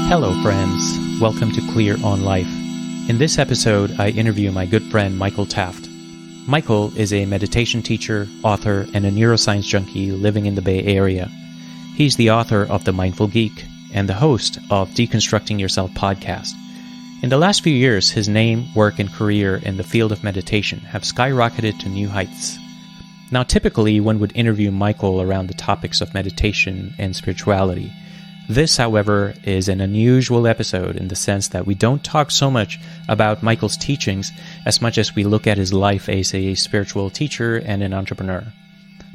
Hello, friends. Welcome to Clear on Life. In this episode, I interview my good friend Michael Taft. Michael is a meditation teacher, author, and a neuroscience junkie living in the Bay Area. He's the author of The Mindful Geek and the host of Deconstructing Yourself podcast. In the last few years, his name, work, and career in the field of meditation have skyrocketed to new heights. Now, typically, one would interview Michael around the topics of meditation and spirituality. This, however, is an unusual episode in the sense that we don't talk so much about Michael's teachings as much as we look at his life as a spiritual teacher and an entrepreneur.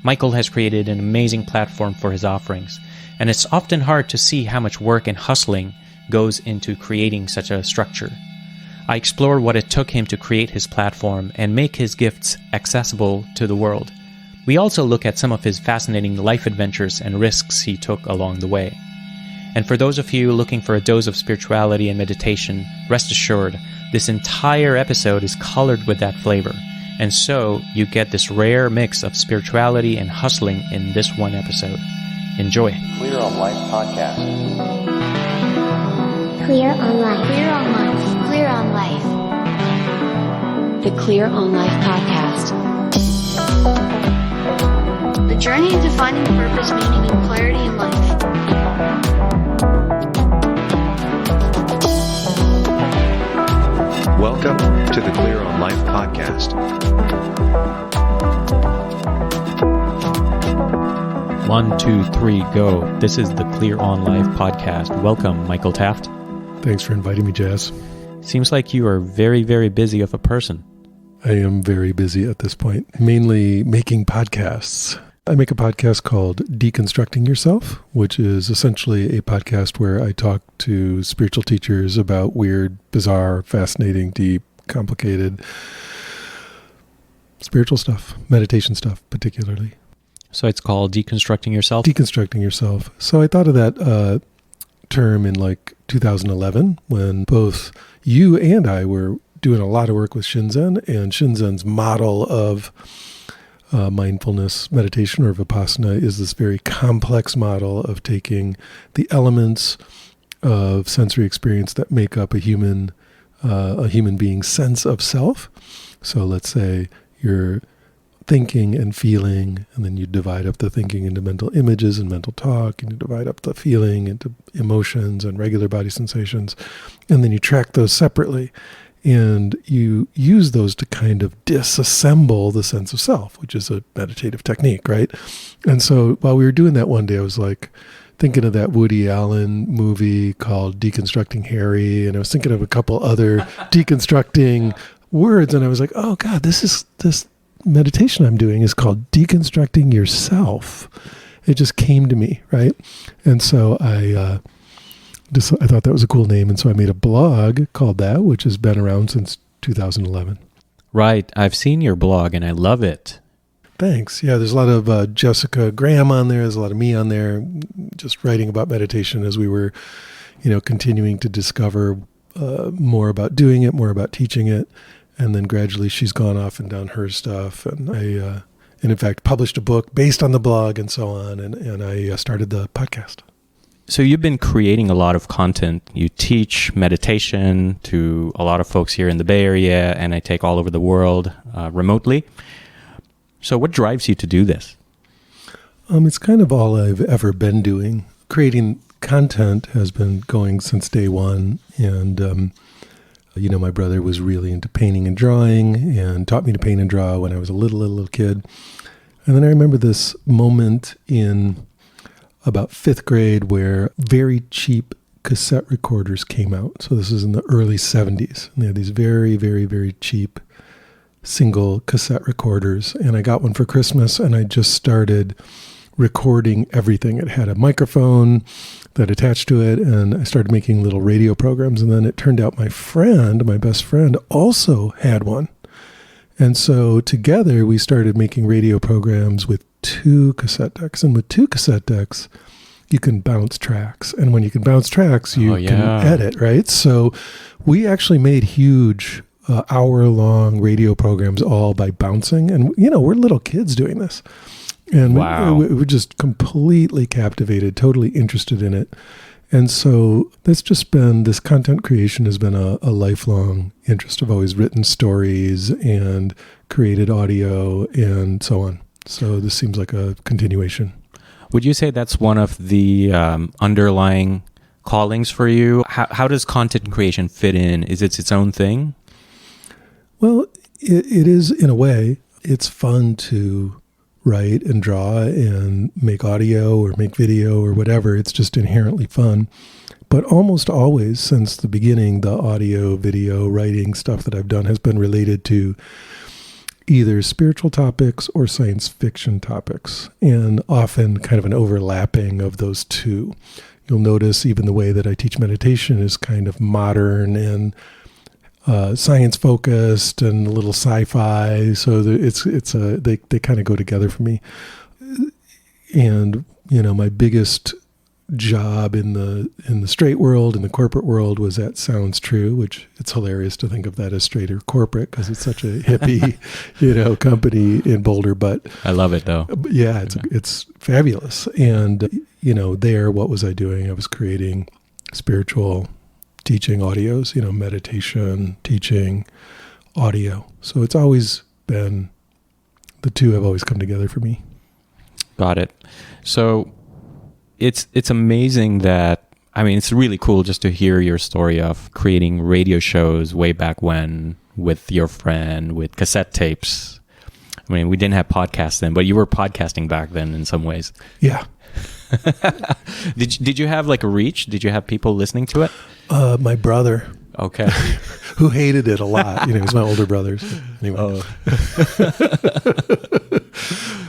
Michael has created an amazing platform for his offerings, and it's often hard to see how much work and hustling goes into creating such a structure. I explore what it took him to create his platform and make his gifts accessible to the world. We also look at some of his fascinating life adventures and risks he took along the way. And for those of you looking for a dose of spirituality and meditation, rest assured, this entire episode is colored with that flavor. And so you get this rare mix of spirituality and hustling in this one episode. Enjoy. Clear on Life podcast. Clear on Life. Clear on Life. Clear on Life. The Clear on Life podcast. The journey into finding purpose, meaning, and clarity in life. Welcome to the Clear on Life podcast. 1, 2, 3, go. This is the Clear on Life podcast. Welcome, Michael Taft. Thanks for inviting me, Jazz. Seems like you are very, very busy of a person. I am very busy at this point, mainly making podcasts. I make a podcast called Deconstructing Yourself, which is essentially a podcast where I talk to spiritual teachers about weird, bizarre, fascinating, deep, complicated spiritual stuff, meditation stuff particularly. So it's called Deconstructing Yourself? Deconstructing Yourself. So I thought of that term in like 2011 when both you and I were doing a lot of work with Shinzen, and Shinzen's model of mindfulness meditation or vipassana is this very complex model of taking the elements of sensory experience that make up a human being's sense of self. So let's say you're thinking and feeling, and then you divide up the thinking into mental images and mental talk, and you divide up the feeling into emotions and regular body sensations, and then you track those separately. And you use those to kind of disassemble the sense of self, which is a meditative technique, right? And so while we were doing that one day, I was like thinking of that Woody Allen movie called Deconstructing Harry, and I was thinking of a couple other deconstructing words, and I was like, oh God, this meditation I'm doing is called Deconstructing Yourself. It just came to me, right? And so I thought that was a cool name, and so I made a blog called that, which has been around since 2011. Right. I've seen your blog, and I love it. Thanks. Yeah, there's a lot of Jessica Graham on there. There's a lot of me on there, just writing about meditation as we were, continuing to discover more about doing it, more about teaching it. And then gradually she's gone off and done her stuff. And I, in fact, published a book based on the blog and so on. And I started the podcast. So you've been creating a lot of content. You teach meditation to a lot of folks here in the Bay Area, and I take all over the world remotely. So what drives you to do this? It's kind of all I've ever been doing. Creating content has been going since day one. And, my brother was really into painting and drawing and taught me to paint and draw when I was a little kid. And then I remember this moment in about 5th grade where very cheap cassette recorders came out. So this is in the early 70s. And they had these very, very, very cheap single cassette recorders. And I got one for Christmas, and I just started recording everything. It had a microphone that attached to it, and I started making little radio programs. And then it turned out my best friend, also had one. And so together we started making radio programs with 2 cassette decks. And with 2 cassette decks, you can bounce tracks. And when you can bounce tracks, you can edit, right? So we actually made huge hour-long radio programs all by bouncing. And, we're little kids doing this. And wow. we were just completely captivated, totally interested in it. And so this content creation has been a lifelong interest. I've always written stories and created audio and so on. So this seems like a continuation. Would you say that's one of the underlying callings for you? How does content creation fit in? Is it its own thing? Well, it is in a way. It's fun to write and draw and make audio or make video or whatever. It's just inherently fun. But almost always since the beginning, the audio, video, writing stuff that I've done has been related to either spiritual topics or science fiction topics, and often kind of an overlapping of those two. You'll notice even the way that I teach meditation is kind of modern and science focused and a little sci-fi. So they kind of go together for me. And my biggest job in the straight world, in the corporate world, was at Sounds True, which it's hilarious to think of that as straight or corporate because it's such a hippie, company in Boulder. But I love it though. Yeah, it's fabulous. And there, what was I doing? I was creating spiritual teaching audios, meditation, teaching, audio. So it's always been, the two have always come together for me. Got it. So it's amazing that, it's really cool just to hear your story of creating radio shows way back when with your friend, with cassette tapes. We didn't have podcasts then, but you were podcasting back then in some ways. Yeah. Did you have like a reach? Did you have people listening to it? My brother. Okay. Who hated it a lot. He's my older brother. So anyway. Oh.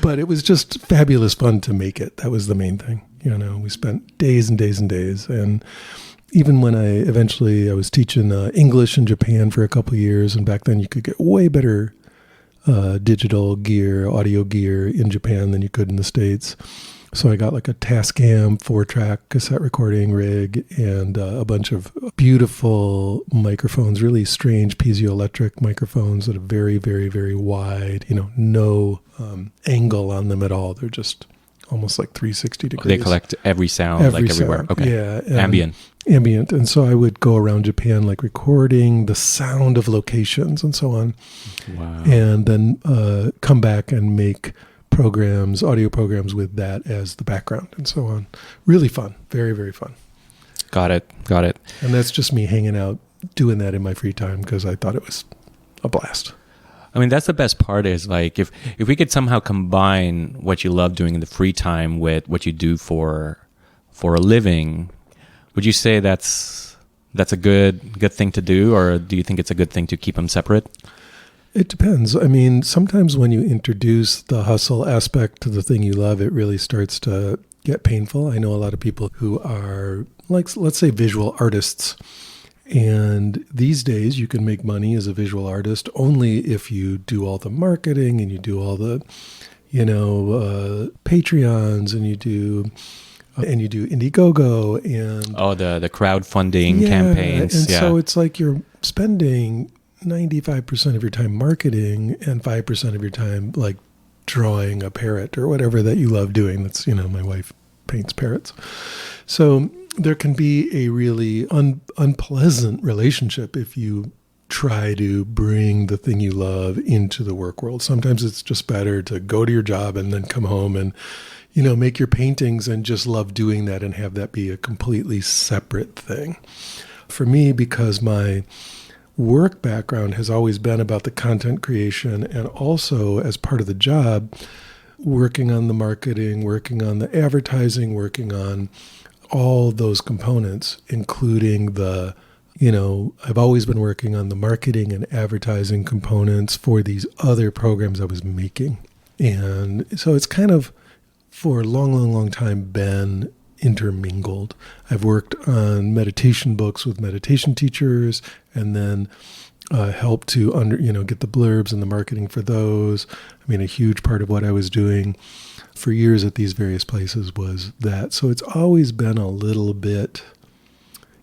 But it was just fabulous fun to make it. That was the main thing. We spent days and days and days. And even when I was teaching English in Japan for a couple of years, and back then you could get way better digital gear, audio gear in Japan than you could in the States. So I got like a Tascam 4-track cassette recording rig and a bunch of beautiful microphones, really strange piezoelectric microphones that are very, very, very wide, no angle on them at all. They're just almost like 360 degrees. They collect every sound, everywhere. Sound. Okay. Yeah. Ambient. And so I would go around Japan, like recording the sound of locations and so on. Wow. And then come back and make audio programs with that as the background and so on. Really fun. Very, very fun. Got it. And that's just me hanging out, doing that in my free time because I thought it was a blast. That's the best part is like if we could somehow combine what you love doing in the free time with what you do for a living, would you say that's a good thing to do, or do you think it's a good thing to keep them separate? It depends. Sometimes when you introduce the hustle aspect to the thing you love, it really starts to get painful. I know a lot of people who are, like, let's say visual artists. And these days you can make money as a visual artist only if you do all the marketing and you do all the, Patreons and you do Indiegogo and... the crowdfunding campaigns. And so it's like you're spending 95% of your time marketing and 5% of your time like drawing a parrot or whatever that you love doing. That's, my wife paints parrots. So there can be a really unpleasant relationship if you try to bring the thing you love into the work world. Sometimes it's just better to go to your job and then come home and, make your paintings and just love doing that and have that be a completely separate thing. For me, because my work background has always been about the content creation and also as part of the job, working on the marketing, working on the advertising, working on all those components, including I've always been working on the marketing and advertising components for these other programs I was making. And so it's kind of, for a long, long, long time, been intermingled. I've worked on meditation books with meditation teachers and then helped to get the blurbs and the marketing for those. A huge part of what I was doing for years at these various places was that. So it's always been a little bit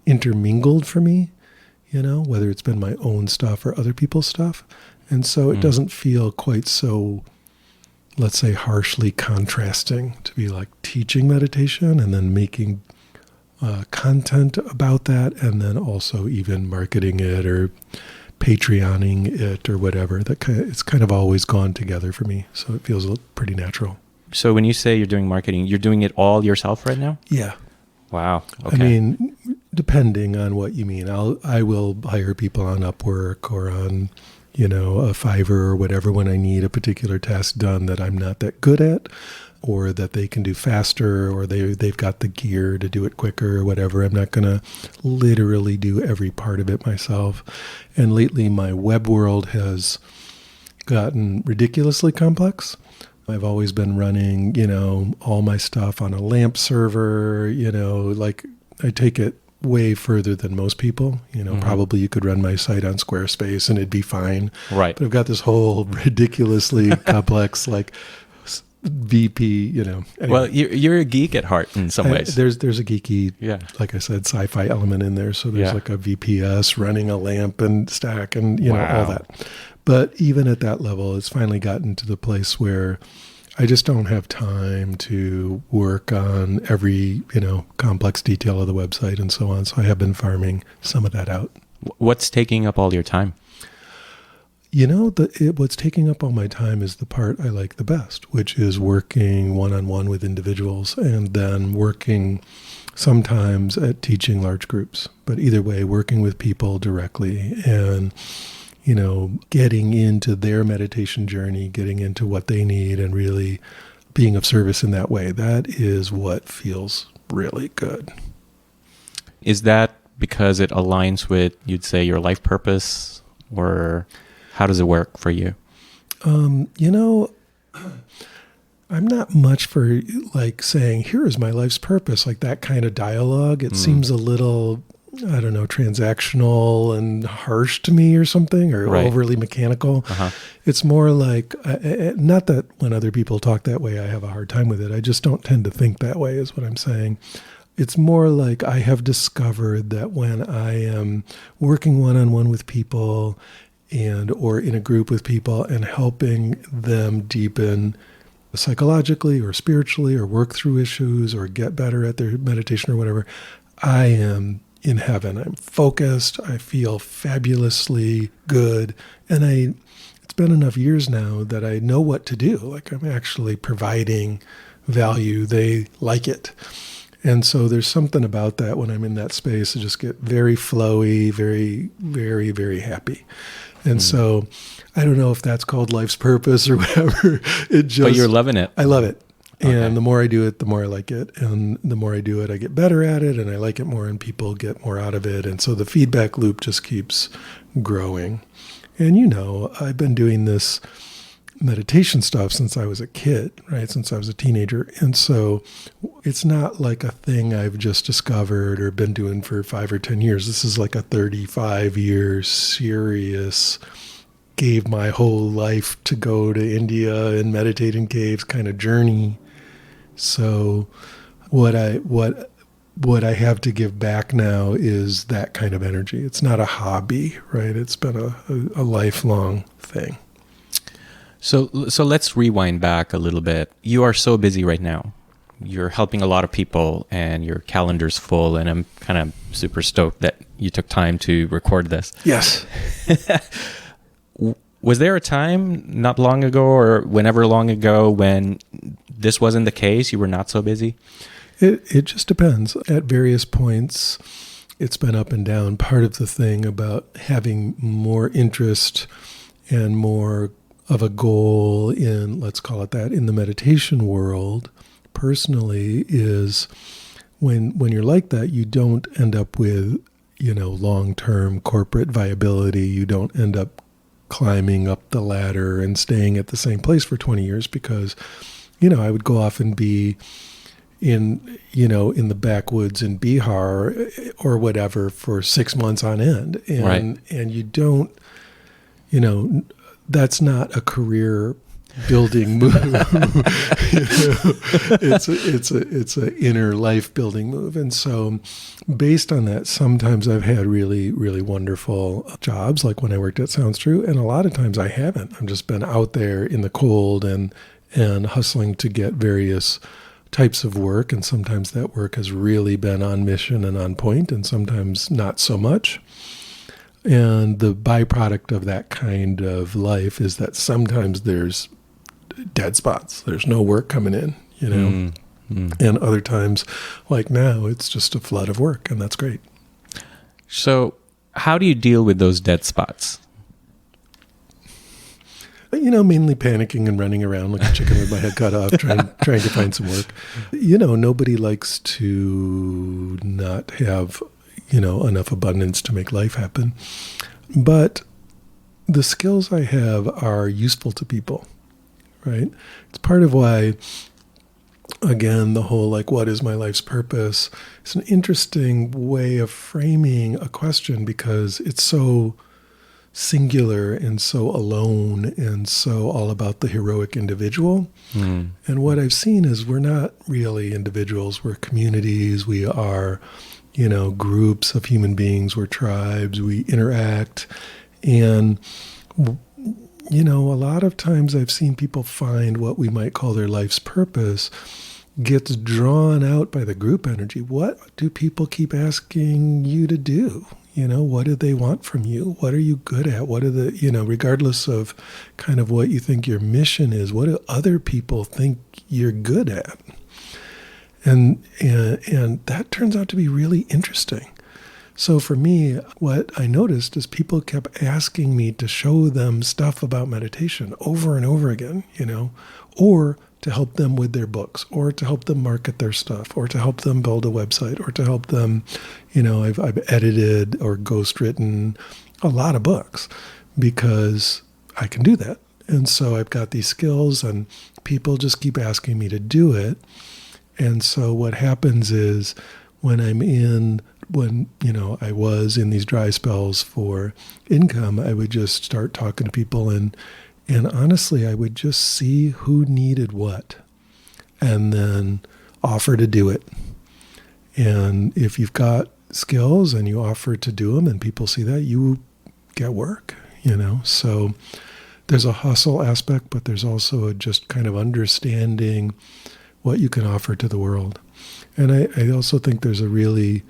intermingled for me, whether it's been my own stuff or other people's stuff. And so it doesn't feel quite so, let's say, harshly contrasting to be like teaching meditation and then making content about that, and then also even marketing it or Patreoning it or whatever. It's kind of always gone together for me, so it feels pretty natural. So when you say you're doing marketing, you're doing it all yourself right now? Yeah. Wow. Okay. I mean, depending on what you mean, I will hire people on Upwork or on, a Fiverr or whatever when I need a particular task done that I'm not that good at, or that they can do faster, or they've got the gear to do it quicker or whatever. I'm not going to literally do every part of it myself. And lately my web world has gotten ridiculously complex. I've always been running, all my stuff on a LAMP server, like I take it way further than most people. Probably you could run my site on Squarespace and it'd be fine. Right. But I've got this whole ridiculously complex, like VP, Anyway. Well, you're a geek at heart in some ways. There's a geeky, like I said, sci-fi element in there. So there's like a VPS running a LAMP and stack and, all that. But even at that level, it's finally gotten to the place where I just don't have time to work on every, complex detail of the website and so on. So I have been farming some of that out. What's taking up all your time? What's taking up all my time is the part I like the best, which is working one-on-one with individuals and then working sometimes at teaching large groups. But either way, working with people directly and getting into their meditation journey, getting into what they need and really being of service in that way. That is what feels really good. Is that because it aligns with, you'd say, your life purpose, or how does it work for you? I'm not much for like saying, here is my life's purpose, like that kind of dialogue. It seems a little, I don't know, transactional and harsh to me or something, or overly mechanical. It's more like, not that when other people talk that way, I have a hard time with it. I just don't tend to think that way is what I'm saying. It's more like I have discovered that when I am working one-on-one with people or in a group with people and helping them deepen psychologically or spiritually or work through issues or get better at their meditation or whatever, I am in heaven. I'm focused. I feel fabulously good. And it's been enough years now that I know what to do. Like I'm actually providing value. They like it. And so there's something about that when I'm in that space. I just get very flowy, very, very, very happy. And so I don't know if that's called life's purpose or whatever. But you're loving it. I love it. Okay. And the more I do it, the more I like it. And the more I do it, I get better at it and I like it more and people get more out of it. And so the feedback loop just keeps growing. And I've been doing this meditation stuff since I was a kid, right? Since I was a teenager. And so it's not like a thing I've just discovered or been doing for 5 or 10 years. This is like a 35-year serious, gave my whole life to go to India and meditate in caves kind of journey. So what I have to give back now is that kind of energy. It's not a hobby, right? It's been a lifelong thing. So let's rewind back a little bit. You are so busy right now. You're helping a lot of people and your calendar's full, and I'm kind of super stoked that you took time to record this. Yes. Was there a time not long ago or whenever long ago when this wasn't the case? You were not so busy? It just depends. At various points, it's been up and down. Part of the thing about having more interest and more of a goal in, let's call it that, in the meditation world, personally, is when you're like that, you don't end up with, long-term corporate viability. You don't end up climbing up the ladder and staying at the same place for 20 years because, I would go off and be in the backwoods in Bihar or whatever for 6 months on end. And you don't, that's not a career building move. It's a inner life building move. And so based on that, sometimes I've had really, really wonderful jobs, like when I worked at Sounds True. And a lot of times I haven't. I've just been out there in the cold and hustling to get various types of work, and sometimes that work has really been on mission and on point, and sometimes not so much. And the byproduct of that kind of life is that sometimes there's dead spots. There's no work coming in, And other times, like now, it's just a flood of work, and that's great. So how do you deal with those dead spots? Mainly panicking and running around like a chicken with my head cut off, trying to find some work. Nobody likes to not have, enough abundance to make life happen. But the skills I have are useful to people, right? It's part of why, again, the whole what is my life's purpose? It's an interesting way of framing a question because it's so singular and so alone and so all about the heroic individual. And what I've seen is we're not really individuals. We're communities. We are, groups of human beings. We're tribes. We interact. And, a lot of times I've seen people find what we might call their life's purpose gets drawn out by the group energy. What do people keep asking you to do? What do they want from you? What are you good at? What are the, regardless of kind of what you think your mission is, what do other people think you're good at? And that turns out to be really interesting. So for me, what I noticed is people kept asking me to show them stuff about meditation over and over again, or to help them with their books, or to help them market their stuff, or to help them build a website, or to help them, I've edited or ghostwritten a lot of books because I can do that. And so I've got these skills and people just keep asking me to do it. And so what happens is when I was in these dry spells for income, I would just start talking to people and honestly, I would just see who needed what and then offer to do it. And if you've got skills and you offer to do them and people see that, you get work, So there's a hustle aspect, but there's also a just kind of understanding what you can offer to the world. And I also think there's a really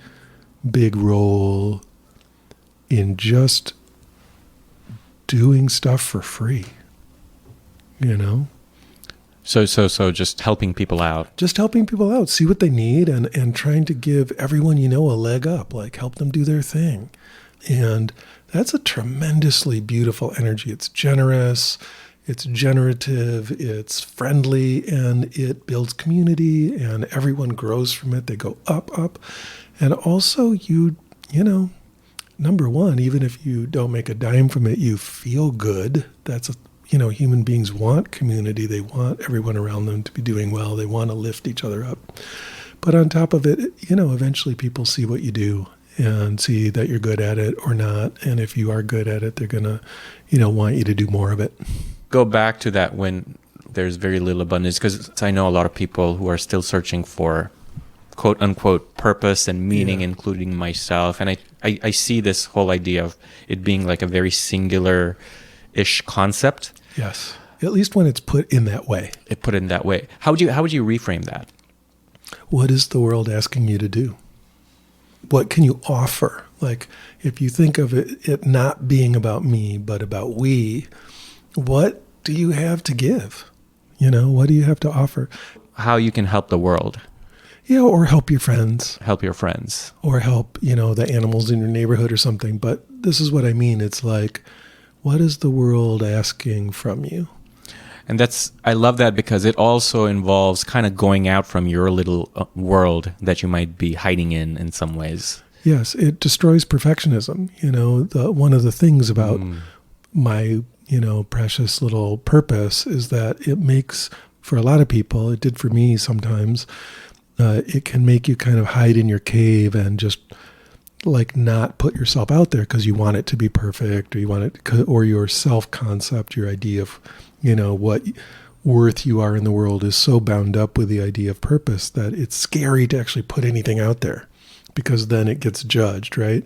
big role in just doing stuff for free. So just helping people out. Just helping people out, see what they need and trying to give everyone a leg up, help them do their thing. And that's a tremendously beautiful energy. It's generous, it's generative, it's friendly, and it builds community and everyone grows from it. They go up. And also number one, even if you don't make a dime from it, you feel good. That's human beings want community. They want everyone around them to be doing well. They want to lift each other up. But on top of it, eventually people see what you do and see that you're good at it or not. And if you are good at it, they're going to, want you to do more of it. Go back to that when there's very little abundance, because I know a lot of people who are still searching for quote unquote purpose and meaning, including myself. And I see this whole idea of it being like a very singular-ish concept. Yes. At least when it's put in that way. Put in that way. How would you reframe that? What is the world asking you to do? What can you offer? If you think of it not being about me, but about we, what do you have to give? What do you have to offer? How you can help the world. Yeah, or help your friends. Help your friends. Or help, the animals in your neighborhood or something. But this is what I mean. It's what is the world asking from you? And I love that because it also involves kind of going out from your little world that you might be hiding in some ways. Yes, it destroys perfectionism. One of the things about my, precious little purpose is that it makes, for a lot of people, it did for me sometimes, it can make you kind of hide in your cave and just not put yourself out there because you want it to be perfect, or you want it, or your self-concept, your idea of, what worth you are in the world is so bound up with the idea of purpose that it's scary to actually put anything out there because then it gets judged, right?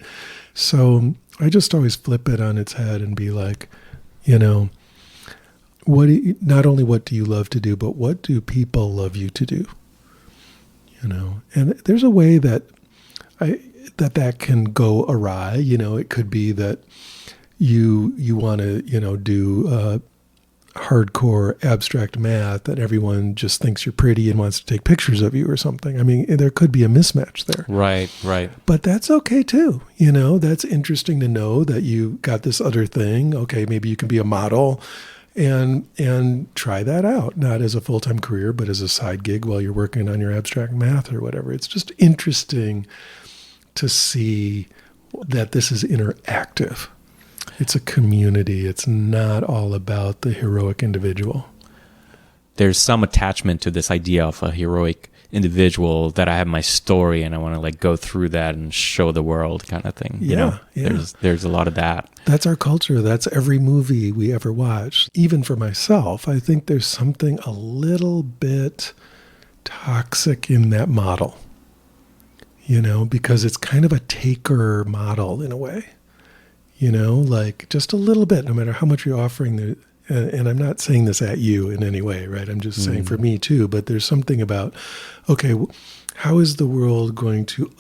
So I just always flip it on its head and be not only what do you love to do, but what do people love you to do? And there's a way that that can go awry. It could be that you want to, do hardcore abstract math that everyone just thinks you're pretty and wants to take pictures of you or something. I mean, there could be a mismatch there. Right. But that's okay too. That's interesting to know that you got this other thing. Okay, maybe you can be a model and try that out, not as a full-time career, but as a side gig while you're working on your abstract math or whatever. It's just interesting to see that this is interactive. It's a community. It's not all about the heroic individual. There's some attachment to this idea of a heroic individual, that I have my story and I want to go through that and show the world kind of thing. Yeah. There's a lot of that. That's our culture. That's every movie we ever watch. Even for myself, I think there's something a little bit toxic in that model, because it's kind of a taker model in a way. Just a little bit, no matter how much you're offering. And I'm not saying this at you in any way, right? I'm just saying for me too, but there's something about, okay, how is the world going to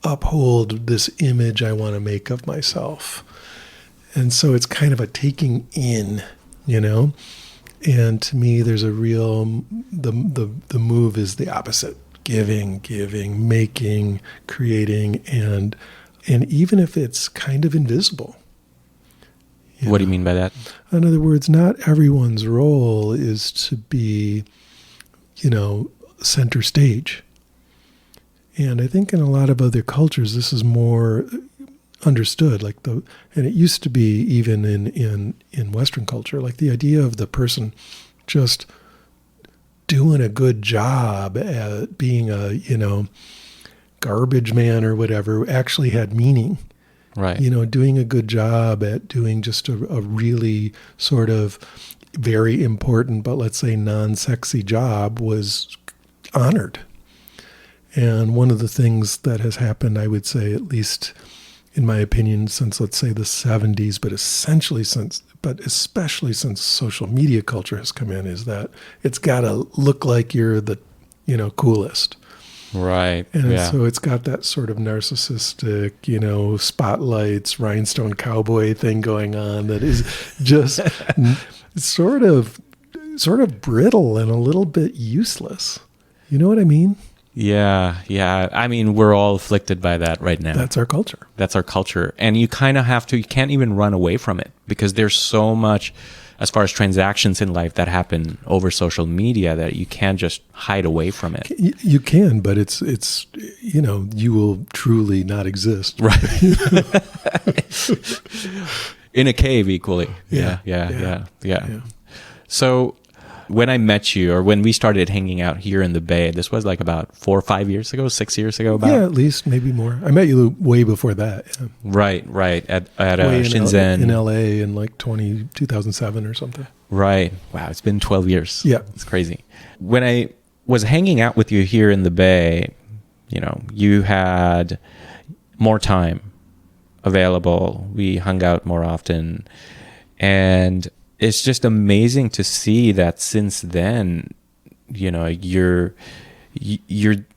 uphold this image I want to make of myself? And so it's kind of a taking in, and to me, there's a real, the move is the opposite. Giving, making, creating, and even if it's kind of invisible. What do you mean by that? In other words, not everyone's role is to be, center stage. And I think in a lot of other cultures, this is more understood. And it used to be even in Western culture, the idea of the person just doing a good job at being a, garbage man or whatever actually had meaning. Right. Doing a good job at doing just a really sort of very important, but let's say non-sexy job was honored. And one of the things that has happened, I would say, at least in my opinion, since let's say the 70s, but especially since social media culture has come in, is that it's got to look like you're the, coolest. Right. And so it's got that sort of narcissistic, spotlights, rhinestone cowboy thing going on that is just sort of brittle and a little bit useless. You know what I mean? Yeah. I mean, we're all afflicted by that right now. That's our culture. And you kind of you can't even run away from it, because there's so much as far as transactions in life that happen over social media that you can't just hide away from it. You can, but it's you will truly not exist. Right. In a cave equally. Yeah. So when I met you, or when we started hanging out here in the Bay, this was about 4 or 5 years ago, 6 years ago about? Yeah, at least, maybe more. I met you way before that. Yeah. Right. At Shenzhen. In LA in 2007 or something. Right. Wow, it's been 12 years. Yeah. It's crazy. When I was hanging out with you here in the Bay, you had more time available. We hung out more often. And it's just amazing to see that since then, you're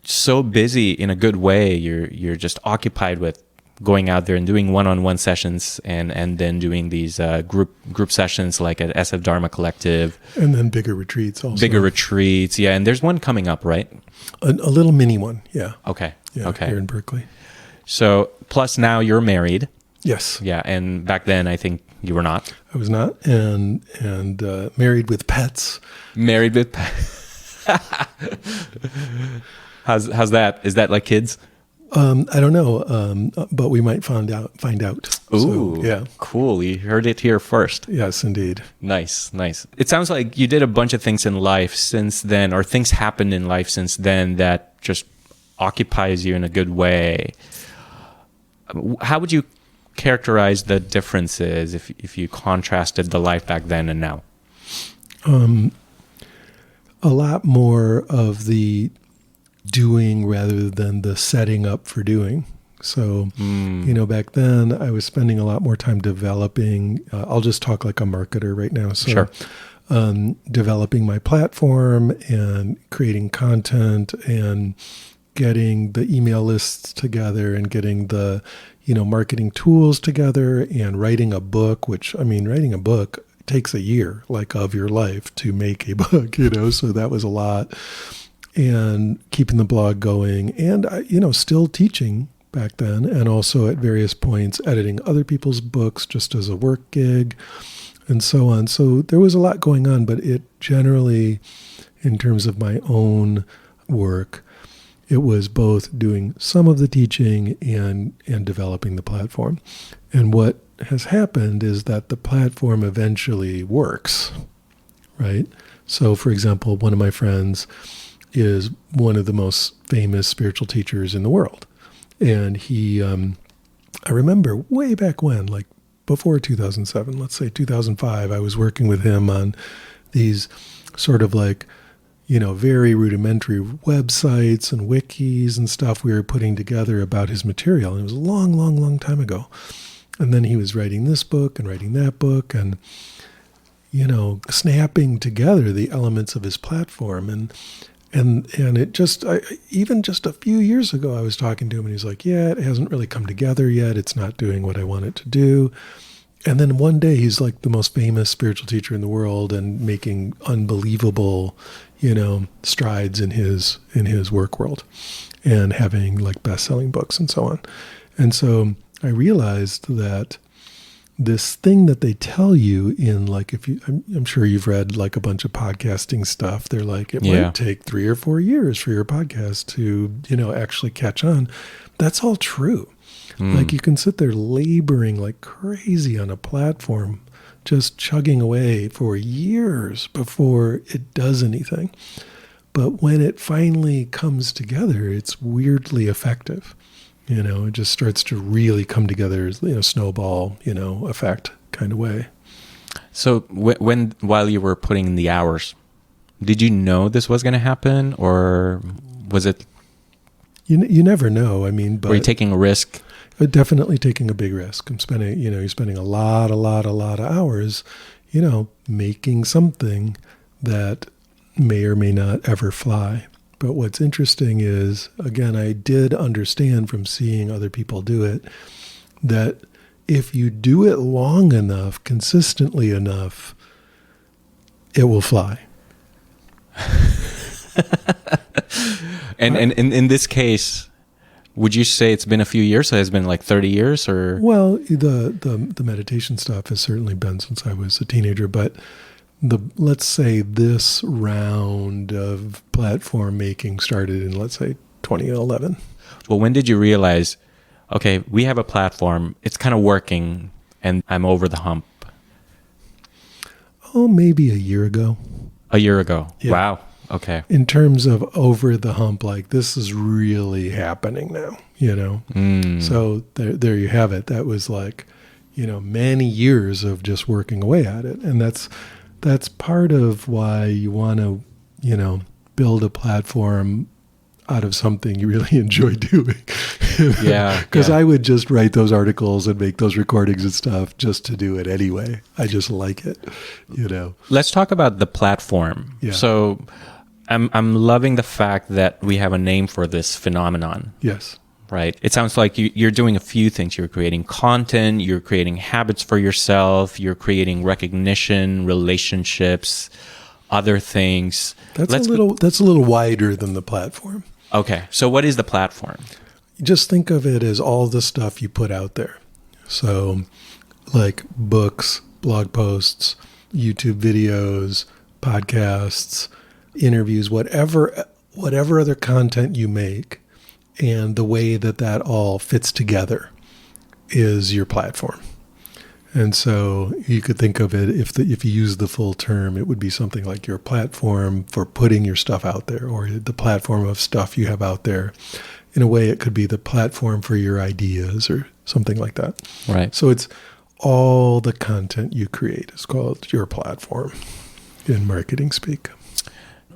so busy in a good way. You're just occupied with going out there and doing one-on-one sessions and then doing these group sessions like at SF Dharma Collective. And then bigger retreats also. Yeah. And there's one coming up, right? A little mini one, yeah. Okay. Yeah, okay. Here in Berkeley. So, plus now you're married. Yes. Yeah, and back then I think you were not. I was not, and married with pets. Married with pets. How's that? Is that like kids? I don't know, but we might find out. Ooh, so, yeah, cool. You heard it here first. Yes, indeed. Nice. It sounds like you did a bunch of things in life since then, or things happened in life since then that just occupies you in a good way. How would you characterize the differences if you contrasted the life back then and now? A lot more of the doing rather than the setting up for doing. So, back then I was spending a lot more time developing. I'll just talk like a marketer right now. So, sure. developing my platform and creating content and getting the email lists together and getting the, marketing tools together and writing a book, which, writing a book takes a year, of your life to make a book, so that was a lot. And keeping the blog going and, still teaching back then, and also at various points editing other people's books just as a work gig and so on. So there was a lot going on, but it generally, in terms of my own work, it was both doing some of the teaching and developing the platform. And what has happened is that the platform eventually works, right? So, for example, one of my friends is one of the most famous spiritual teachers in the world. And he, I remember way back when, before 2007, let's say 2005, I was working with him on these sort of very rudimentary websites and wikis and stuff we were putting together about his material. And it was a long, long, long time ago. And then he was writing this book and writing that book and, snapping together the elements of his platform. And it just, even just a few years ago, I was talking to him and he's like, yeah, it hasn't really come together yet. It's not doing what I want it to do. And then one day he's the most famous spiritual teacher in the world and making unbelievable, strides in his work world and having best-selling books and so on. And so I realized that this thing that they tell you in I'm sure you've read a bunch of podcasting stuff. They're it might take 3 or 4 years for your podcast to, actually catch on. That's all true. You can sit there laboring like crazy on a platform, just chugging away for years before it does anything. But when it finally comes together, it's weirdly effective. It just starts to really come together as, snowball, effect kind of way. So while you were putting in the hours, did you know this was going to happen, or was it? You never know. But were you taking a risk? Definitely taking a big risk. I'm spending, you're spending a lot of hours, making something that may or may not ever fly. But what's interesting is, again, I did understand from seeing other people do it, that if you do it long enough, consistently enough, it will fly. And in this case, would you say it's been a few years? So it's been 30 years, or? Well, the meditation stuff has certainly been since I was a teenager, but let's say this round of platform making started in, let's say, 2011. Well, when did you realize, okay, we have a platform, it's kind of working, and I'm over the hump? Oh, maybe a year ago. A year ago. Yeah. Wow. Okay. In terms of over the hump, this is really happening now, So there you have it. That was many years of just working away at it. And that's part of why you want to, build a platform out of something you really enjoy doing. Yeah. Because I would just write those articles and make those recordings and stuff just to do it anyway. I just like it, Let's talk about the platform. Yeah. So I'm loving the fact that we have a name for this phenomenon. Yes. Right. It sounds like you're doing a few things. You're creating content, you're creating habits for yourself, you're creating recognition, relationships, other things. That's a little wider than the platform. Okay. So what is the platform? Just think of it as all the stuff you put out there. So books, blog posts, YouTube videos, podcasts, interviews, whatever other content you make, and the way that all fits together is your platform. And so you could think of it, if you use the full term, it would be something like your platform for putting your stuff out there, or the platform of stuff you have out there. In a way, it could be the platform for your ideas or something like that. Right. So it's all the content you create is called your platform in marketing speak.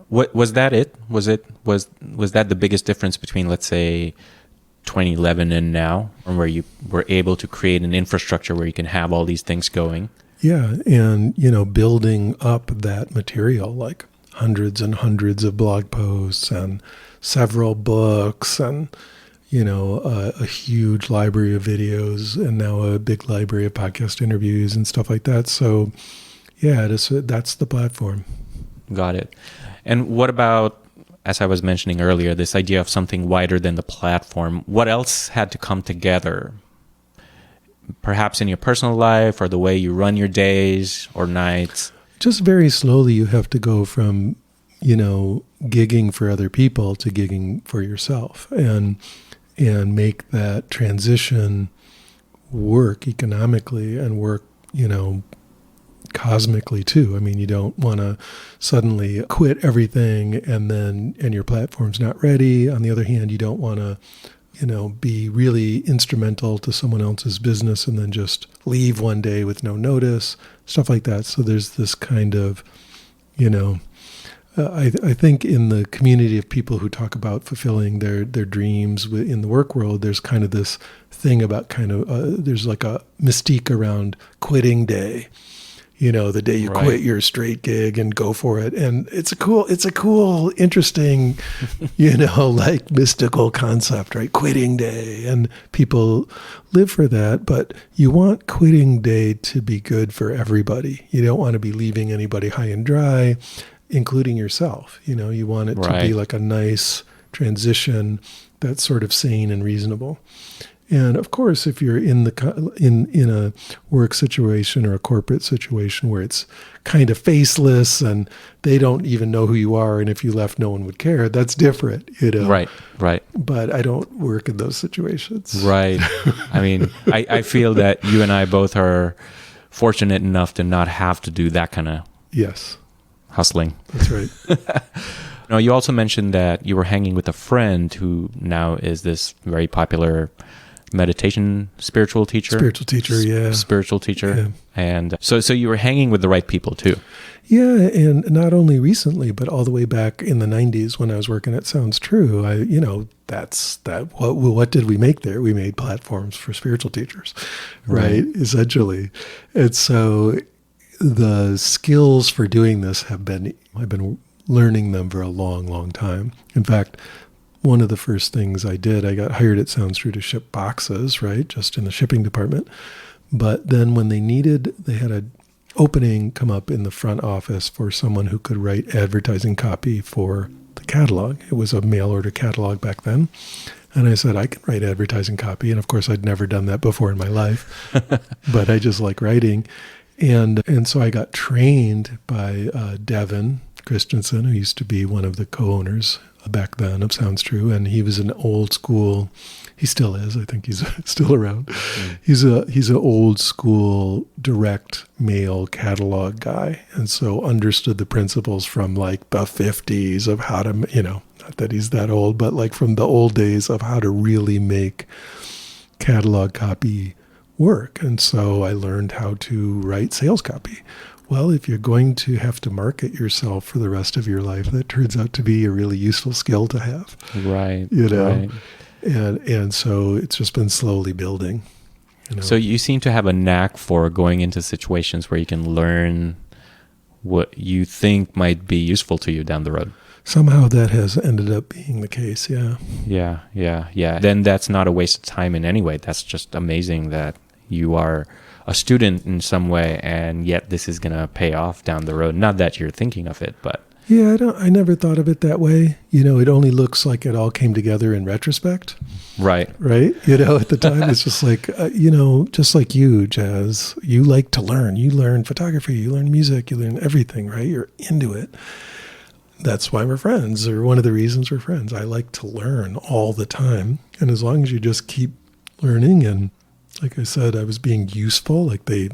What was that? Was that the biggest difference between, let's say, 2011 and now, where you were able to create an infrastructure where you can have all these things going? Yeah. And, building up that material, like hundreds and hundreds of blog posts and several books and, a huge library of videos and now a big library of podcast interviews and stuff like that. So, yeah, that's the platform. Got it. And what about, as I was mentioning earlier, this idea of something wider than the platform? What else had to come together? Perhaps in your personal life or the way you run your days or nights? Just very slowly you have to go from, gigging for other people to gigging for yourself and make that transition work economically and work, cosmically too. I mean, you don't want to suddenly quit everything and your platform's not ready. On the other hand, you don't want to, be really instrumental to someone else's business and then just leave one day with no notice, stuff like that. So there's this kind of, I think in the community of people who talk about fulfilling their dreams in the work world, there's kind of this thing about there's like a mystique around quitting day. The day you quit your straight gig and go for it. And it's a cool, interesting, like mystical concept, right? Quitting day. And people live for that, but you want quitting day to be good for everybody. You don't want to be leaving anybody high and dry, including yourself. You want it to be like a nice transition that's sort of sane and reasonable. And of course, if you're in a work situation or a corporate situation where it's kind of faceless and they don't even know who you are, and if you left, no one would care, that's different, Right. But I don't work in those situations. Right. I mean, I feel that you and I both are fortunate enough to not have to do that kind of hustling. That's right. Now, you also mentioned that you were hanging with a friend who now is this very popular spiritual teacher. Yeah. And so you were hanging with the right people too. Yeah, and not only recently, but all the way back in the 90s when I was working at Sounds True. What did we make there? We made platforms for spiritual teachers, right? Essentially. And so the skills for doing this I've been learning them for a long, long time. In fact, one of the first things I did, I got hired at Sounds True to ship boxes, right? Just in the shipping department. But then when they had an opening come up in the front office for someone who could write advertising copy for the catalog. It was a mail order catalog back then. And I said, I can write advertising copy. And of course, I'd never done that before in my life, but I just like writing. And so I got trained by Devin Christensen, who used to be one of the co-owners back then of Sounds True, and he was an old school. He still is. I think he's still around. He's an old school direct mail catalog guy, and so understood the principles from like the 50s of how to, not that he's that old, but like from the old days of how to really make catalog copy work. And so I learned how to write sales copy. Well, if you're going to have to market yourself for the rest of your life, that turns out to be a really useful skill to have. Right. Right. And so it's just been slowly building. So you seem to have a knack for going into situations where you can learn what you think might be useful to you down the road. Somehow that has ended up being the case, yeah. Yeah. Then that's not a waste of time in any way. That's just amazing that you are a student in some way, and yet this is going to pay off down the road. Not that you're thinking of it, but... Yeah, I never thought of it that way. It only looks like it all came together in retrospect. Right. At the time, it's just like, just like you, Jazz, you like to learn. You learn photography, you learn music, you learn everything, right? You're into it. That's why we're friends, or one of the reasons we're friends. I like to learn all the time. And as long as you just keep learning, and like I said, I was being useful, like they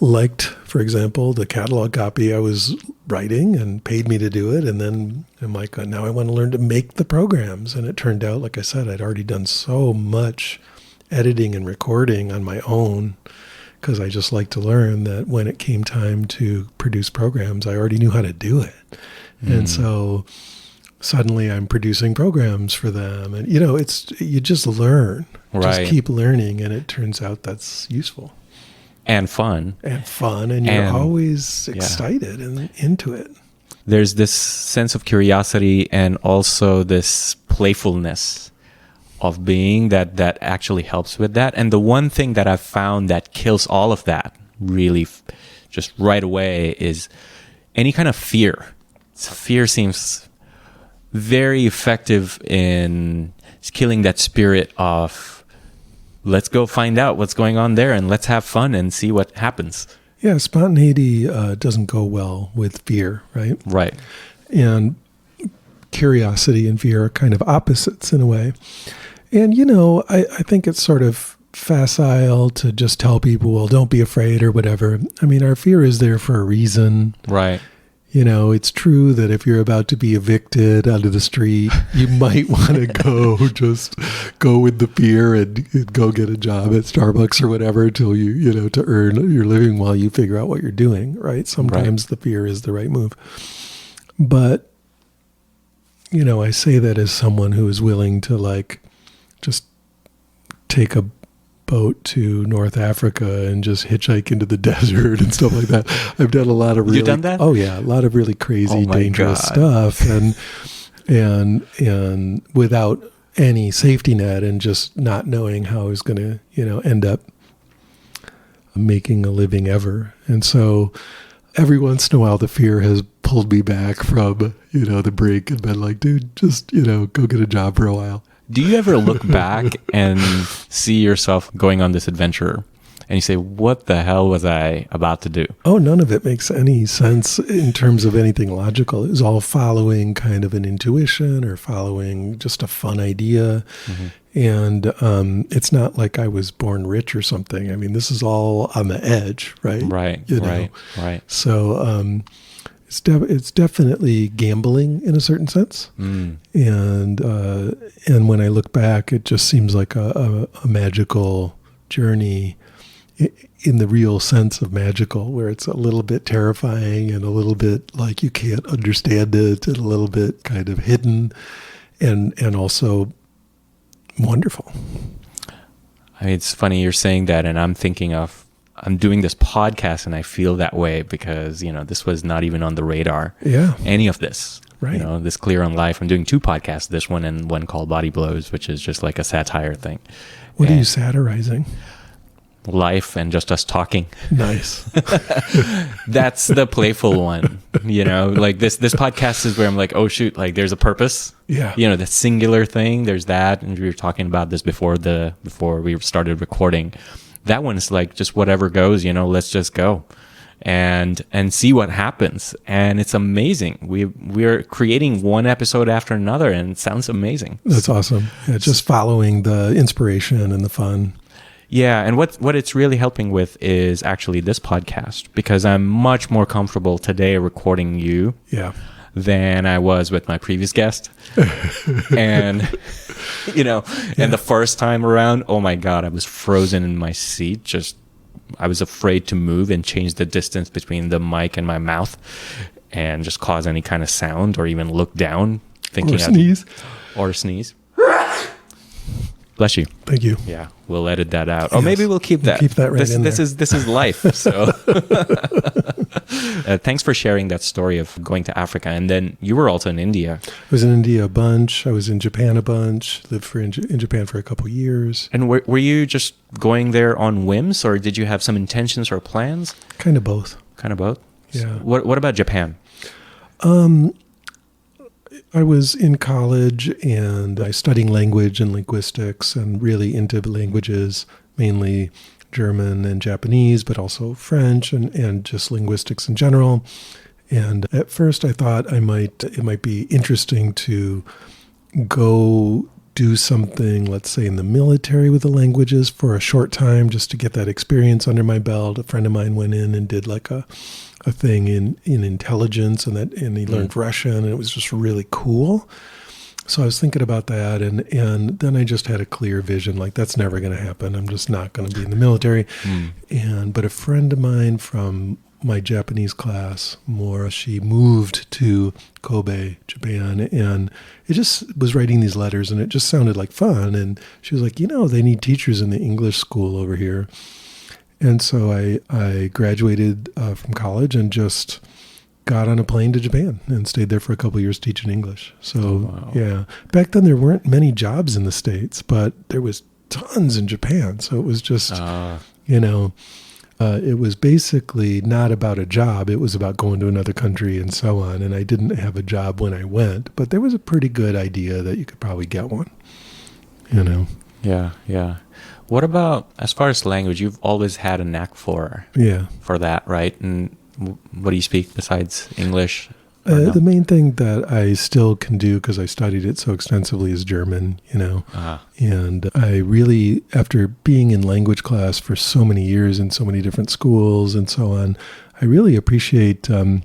liked, for example, the catalog copy I was writing and paid me to do it. And then I'm like, now I want to learn to make the programs. And it turned out, like I said, I'd already done so much editing and recording on my own because I just like to learn, that when it came time to produce programs, I already knew how to do it. And so suddenly I'm producing programs for them. And, you just learn. Right. Just keep learning. And it turns out that's useful. and fun. And you're always excited and into it. There's this sense of curiosity and also this playfulness of being that actually helps with that. And the one thing that I've found that kills all of that really just right away is any kind of fear. Fear seems very effective in killing that spirit of let's go find out what's going on there and let's have fun and see what happens. Yeah, spontaneity doesn't go well with fear, right? Right. And curiosity and fear are kind of opposites in a way. And, I think it's sort of facile to just tell people, well, don't be afraid or whatever. I mean, our fear is there for a reason. Right. It's true that if you're about to be evicted out of the street, you might want to go with the fear and go get a job at Starbucks or whatever till you, to earn your living while you figure out what you're doing, right? Sometimes the fear is the right move. But, I say that as someone who is willing to just take a boat to North Africa and just hitchhike into the desert and stuff like that. I've done a lot of really, You've done that? Oh yeah, a lot of really crazy, dangerous stuff, and without any safety net, and just not knowing how I was going to, end up making a living ever. And so every once in a while, the fear has pulled me back from, the brink and been like, dude, just, go get a job for a while. Do you ever look back and see yourself going on this adventure and you say, what the hell was I about to do? Oh, none of it makes any sense in terms of anything logical. It was all following kind of an intuition or following just a fun idea. Mm-hmm. And it's not like I was born rich or something. I mean, this is all on the edge, right? Right, right. So it's definitely gambling in a certain sense. Mm. And when I look back, it just seems like a magical journey in the real sense of magical, where it's a little bit terrifying and a little bit like you can't understand it and a little bit kind of hidden and also wonderful. I mean, it's funny you're saying that, and I'm thinking of, I'm doing this podcast and I feel that way because, this was not even on the radar. Yeah. Any of this. Right. This Clear on Life. I'm doing 2 podcasts, this one and one called Body Blows, which is just like a satire thing. What are you satirizing? Life and just us talking. Nice. That's the playful one. Like this podcast is where I'm like, oh shoot, like there's a purpose. Yeah. The singular thing, there's that. And we were talking about this before we started recording. That one is like just whatever goes, let's just go and see what happens. And it's amazing. We're creating one episode after another and it sounds amazing. That's awesome. Yeah, just following the inspiration and the fun. Yeah, and what it's really helping with is actually this podcast, because I'm much more comfortable today recording you than I was with my previous guest. And and the first time around, oh my God, I was frozen in my seat. I was afraid to move and change the distance between the mic and my mouth and just cause any kind of sound or even look down. Or sneeze. Or sneeze. Bless you. Thank you. Yeah, we'll edit that out. Or maybe we'll keep that. Keep that right in there. This is life. So, thanks for sharing that story of going to Africa, and then you were also in India. I was in India a bunch. I was in Japan a bunch. Lived in Japan for a couple years. And were you just going there on whims, or did you have some intentions or plans? Kind of both. Yeah. So what about Japan? I was in college and I studied language and linguistics and really into languages, mainly German and Japanese, but also French and just linguistics in general. And at first I thought it might be interesting to go do something, let's say in the military with the languages for a short time, just to get that experience under my belt. A friend of mine went in and did like a thing in intelligence and he learned Russian, and it was just really cool. So I was thinking about that, and then I just had a clear vision, like that's never going to happen. I'm just not going to be in the military. But a friend of mine from my Japanese class, Mora, she moved to Kobe, Japan, and it just was writing these letters, and it just sounded like fun. And she was like, they need teachers in the English school over here. And so I graduated from college and just got on a plane to Japan and stayed there for a couple of years teaching English. So, yeah. Back then there weren't many jobs in the States, but there was tons in Japan. So it was just, it was basically not about a job. It was about going to another country and so on. And I didn't have a job when I went, but there was a pretty good idea that you could probably get one, Yeah, yeah. What about, as far as language, you've always had a knack for that, right? And what do you speak besides English? No? The main thing that I still can do, because I studied it so extensively, is German, And I really, after being in language class for so many years in so many different schools and so on, I really appreciate the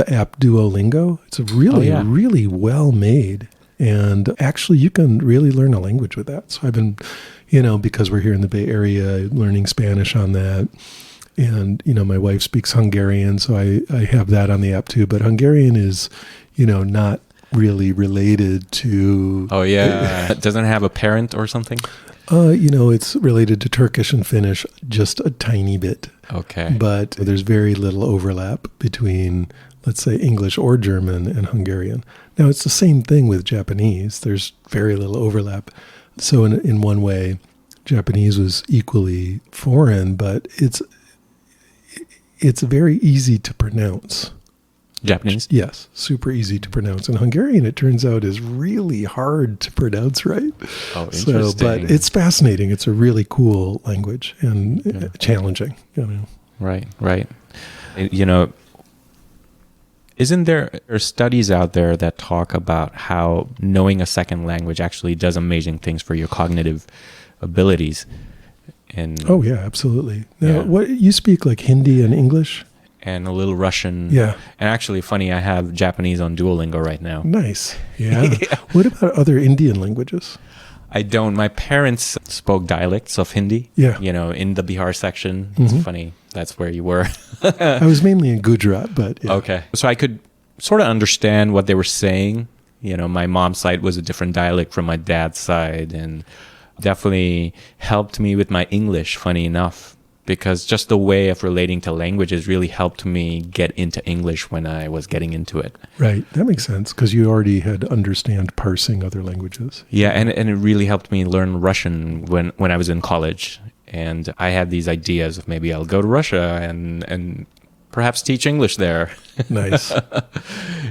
app Duolingo. It's really well made. And actually, you can really learn a language with that. So I've been, because we're here in the Bay Area, learning Spanish on that. And, my wife speaks Hungarian, so I have that on the app too. But Hungarian is, not really related to... Oh, yeah. It doesn't have a parent or something? It's related to Turkish and Finnish just a tiny bit. Okay. But there's very little overlap between, let's say, English or German and Hungarian. Now, it's the same thing with Japanese. There's very little overlap. So in one way, Japanese was equally foreign, but it's very easy to pronounce. Japanese? Yes, super easy to pronounce. And Hungarian, it turns out, is really hard to pronounce right. Oh, interesting. But it's fascinating. It's a really cool language and challenging. Right. Isn't there studies out there that talk about how knowing a second language actually does amazing things for your cognitive abilities? Oh, yeah, absolutely. Now, what you speak like Hindi and English? And a little Russian. Yeah. And actually, funny, I have Japanese on Duolingo right now. Nice. Yeah. What about other Indian languages? I don't. My parents spoke dialects of Hindi. Yeah. In the Bihar section. It's funny. That's where you were. I was mainly in Gujarat, but yeah. Okay. So I could sort of understand what they were saying. My mom's side was a different dialect from my dad's side, and definitely helped me with my English, funny enough, because just the way of relating to languages really helped me get into English when I was getting into it. Right. That makes sense, because you already had understand parsing other languages. Yeah, and it really helped me learn Russian when I was in college. And I had these ideas of maybe I'll go to Russia and perhaps teach English there. Nice.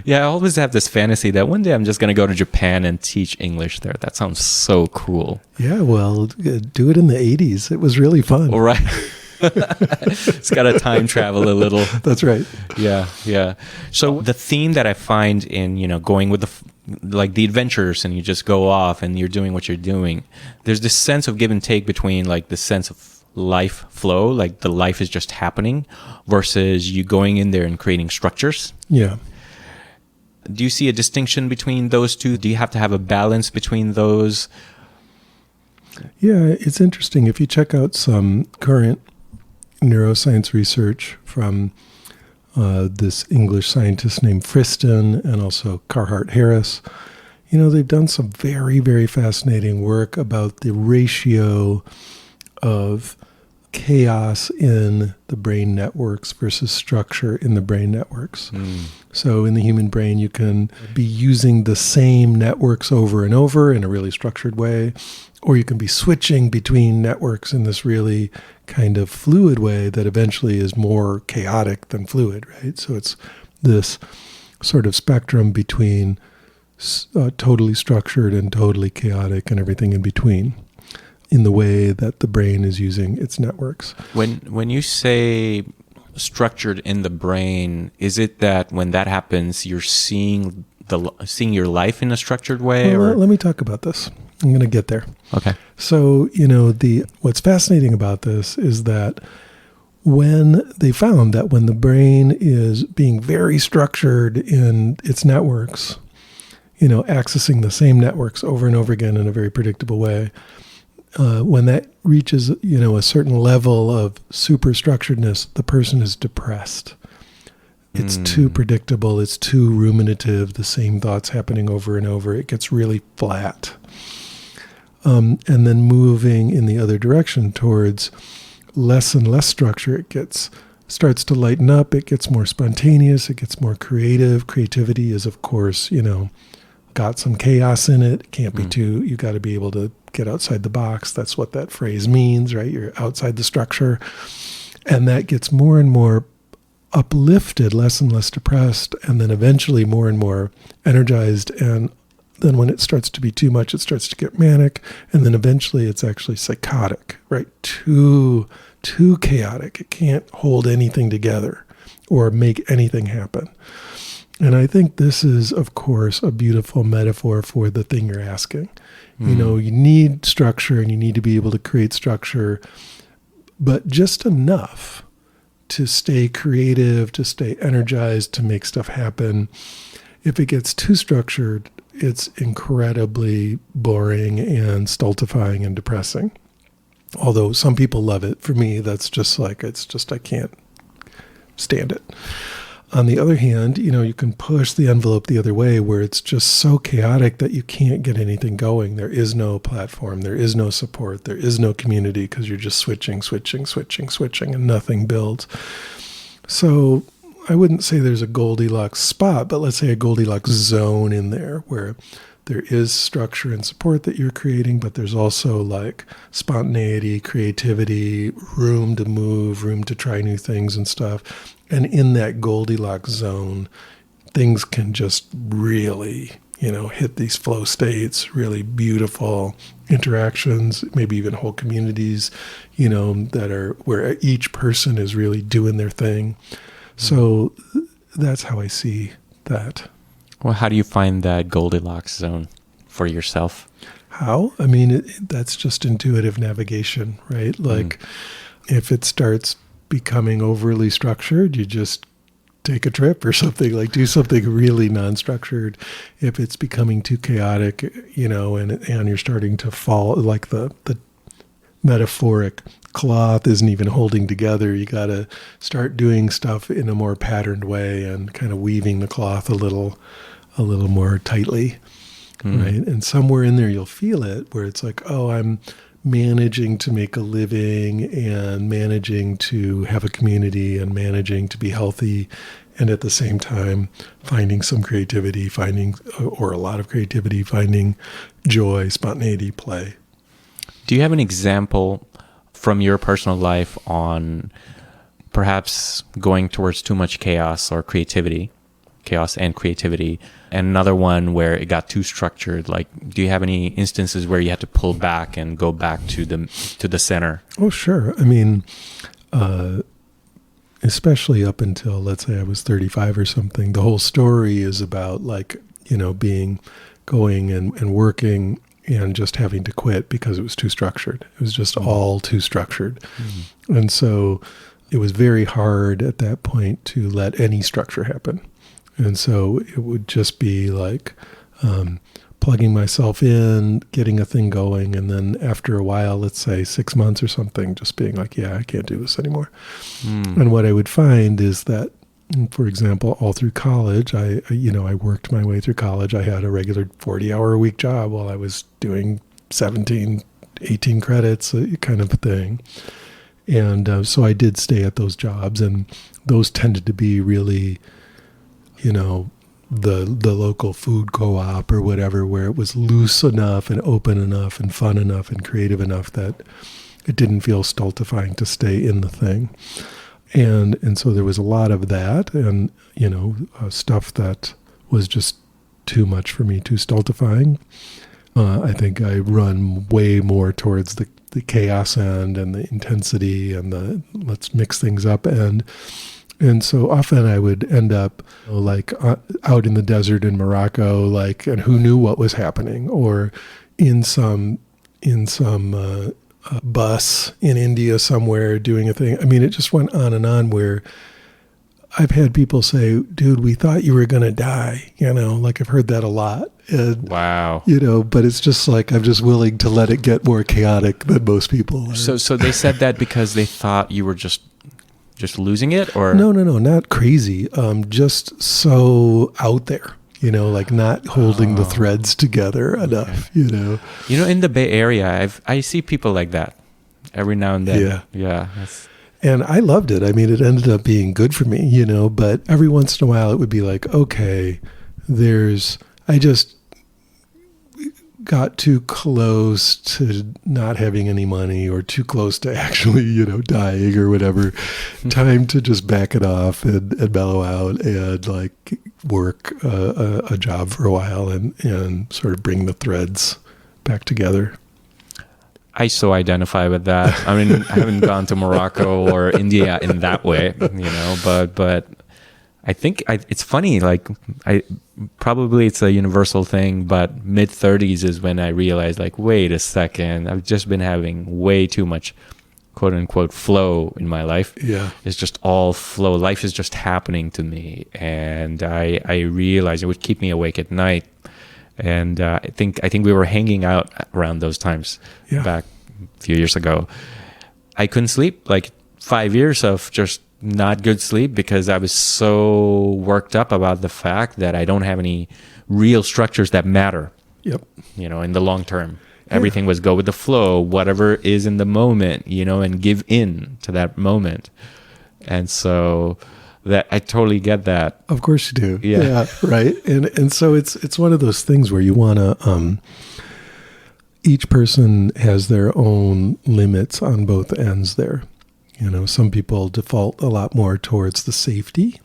Yeah, I always have this fantasy that one day I'm just going to go to Japan and teach English there. That sounds so cool. Yeah, well, do it in the 80s. It was really fun. All right. It's got to time travel a little. That's right. Yeah. So the theme that I find in, going with the adventures, and you just go off and you're doing what you're doing, there's this sense of give and take between like the sense of life flow, like the life is just happening, versus you going in there and creating structures. Yeah. Do you see a distinction between those two? Do you have to have a balance between those? Yeah, it's interesting. If you check out some current neuroscience research from this English scientist named Friston and also Carhart Harris, they've done some very, very fascinating work about the ratio of chaos in the brain networks versus structure in the brain networks. So in the human brain, you can be using the same networks over and over in a really structured way, or you can be switching between networks in this really kind of fluid way that eventually is more chaotic than fluid, right? So it's this sort of spectrum between totally structured and totally chaotic and everything in between, in the way that the brain is using its networks. When you say structured in the brain, is it that when that happens, you're seeing your life in a structured way? Well, let me talk about this. I'm going to get there. Okay. So, what's fascinating about this is that when they found that when the brain is being very structured in its networks, accessing the same networks over and over again in a very predictable way, when that reaches, a certain level of superstructuredness, the person is depressed. It's too predictable. It's too ruminative. The same thoughts happening over and over. It gets really flat. And then moving in the other direction towards less and less structure, it starts to lighten up. It gets more spontaneous. It gets more creative. Creativity is, of course, got some chaos in it. It can't be too, you got to be able to get outside the box. That's what that phrase means, right? You're outside the structure. And that gets more and more uplifted, less and less depressed, and then eventually more and more energized. And then when it starts to be too much, it starts to get manic. And then eventually it's actually psychotic, right? Too chaotic. It can't hold anything together or make anything happen. And I think this is, of course, a beautiful metaphor for the thing you're asking. You need structure and you need to be able to create structure, but just enough to stay creative, to stay energized, to make stuff happen. If it gets too structured, it's incredibly boring and stultifying and depressing. Although some people love it. For me, that's just I can't stand it. On the other hand, you can push the envelope the other way where it's just so chaotic that you can't get anything going. There is no platform. There is no support. There is no community because you're just switching, and nothing builds. So I wouldn't say there's a Goldilocks spot, but let's say a Goldilocks zone in there where there is structure and support that you're creating, but there's also like spontaneity, creativity, room to move, room to try new things and stuff. And in that Goldilocks zone, things can just really, hit these flow states, really beautiful interactions, maybe even whole communities, that are where each person is really doing their thing. So that's how I see that. Well, how do you find that Goldilocks zone for yourself? How? I mean, that's just intuitive navigation, right? Like if it starts becoming overly structured, you just take a trip or something, like do something really non-structured. If it's becoming too chaotic, and you're starting to fall, like the metaphoric cloth isn't even holding together, you got to start doing stuff in a more patterned way and kind of weaving the cloth a little more tightly, right? And somewhere in there you'll feel it where it's like, oh, I'm managing to make a living and managing to have a community and managing to be healthy, and at the same time finding some creativity, or a lot of creativity, finding joy, spontaneity, play. Do you have an example from your personal life on perhaps going towards too much chaos and creativity, and another one where it got too structured? Like, do you have any instances where you had to pull back and go back to the center? Oh, sure. I mean, especially up until, let's say I was 35 or something, the whole story is about going and working and just having to quit because it was too structured. It was just all too structured. And so it was very hard at that point to let any structure happen. And so it would just be like plugging myself in, getting a thing going, and then after a while, let's say 6 months or something, just being like, yeah, I can't do this anymore. And what I would find is that, for example, all through college, I worked my way through college. I had a regular 40-hour-a-week job while I was doing 17, 18 credits, kind of a thing. And so I did stay at those jobs, and those tended to be really, the local food co-op or whatever, where it was loose enough and open enough and fun enough and creative enough that it didn't feel stultifying to stay in the thing. And so there was a lot of that, and stuff that was just too much for me, too stultifying. I think I run way more towards the chaos end and the intensity and the let's mix things up end. And so often I would end up out in the desert in Morocco, and who knew what was happening, or in some bus in India somewhere doing a thing. I mean, it just went on and on, where I've had people say, dude, we thought you were going to die, I've heard that a lot. And, wow. But it's just like, I'm just willing to let it get more chaotic than most people are. So they said that because they thought you were just losing it, or? No, not crazy. Just so out there, not holding the threads together enough, in the Bay Area, I see people like that. Every now and then. Yeah. Yeah. And I loved it. I mean, it ended up being good for me, you know, but every once in a while it would be like, okay, I just got too close to not having any money or too close to actually, you know, dying or whatever. Time to just back it off and mellow out and like work a job for a while and sort of bring the threads back together. I so identify with that. I mean, I haven't gone to Morocco or India in that way, you know, but I think it's funny, like probably it's a universal thing, but mid-30s is when I realized, like, wait a second, I've just been having way too much quote unquote flow in my life. Yeah. It's just all flow. Life is just happening to me. And I realized it would keep me awake at night. And I think we were hanging out around those times back a few years ago. I couldn't sleep, like 5 years of just not good sleep because I was so worked up about the fact that I don't have any real structures that matter. Yep. You know, in the long term. Everything was go with the flow, whatever is in the moment, you know, and give in to that moment. And so that I totally get that. Of course you do. Yeah. Right. And so it's one of those things where you want to, each person has their own limits on both ends there. You know, some people default a lot more towards the safety,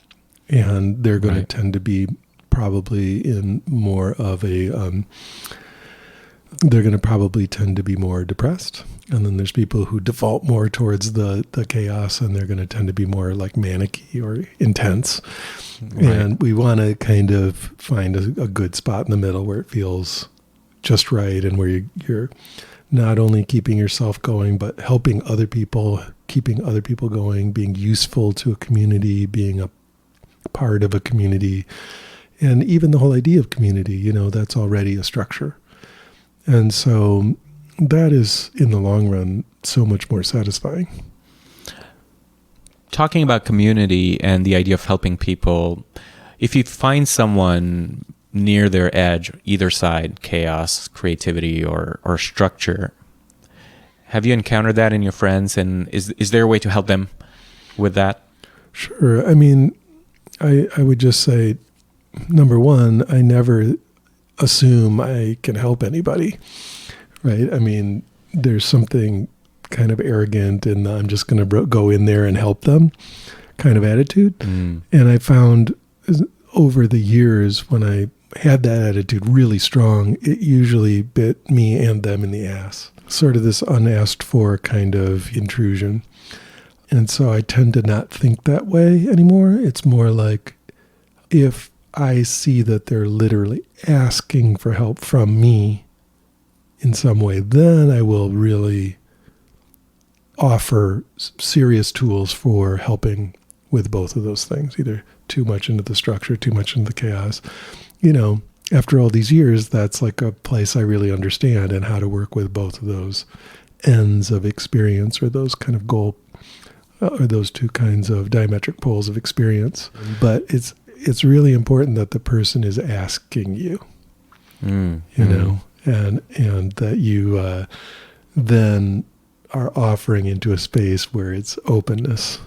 and they're going to tend to be probably in more of a, they're going to probably tend to be more depressed. And then there's people who default more towards the chaos, and they're going to tend to be more like manic-y or intense. Right. And we want to kind of find a good spot in the middle where it feels just right, and where you're not only keeping yourself going, but helping other people, keeping other people going, being useful to a community, being a part of a community. And even the whole idea of community, you know, that's already a structure. And so that is, in the long run, so much more satisfying. Talking about community and the idea of helping people, if you find someone near their edge, either side, chaos, creativity, or structure, have you encountered that in your friends? And is there a way to help them with that? Sure. I mean, I would just say, number one, I never assume I can help anybody, right? I mean, there's something kind of arrogant in the I'm just going to go in there and help them kind of attitude. And I found over the years when I had that attitude really strong, it usually bit me and them in the ass. Sort of this unasked for kind of intrusion. And so I tend to not think that way anymore. It's more like if I see that they're literally asking for help from me in some way, then I will really offer serious tools for helping with both of those things, either too much into the structure, too much into the chaos. You know, after all these years, that's like a place I really understand and how to work with both of those ends of experience, or those kind of goal, or those two kinds of diametric poles of experience. But it's really important that the person is asking you, you know, and that you then are offering into a space where it's openness.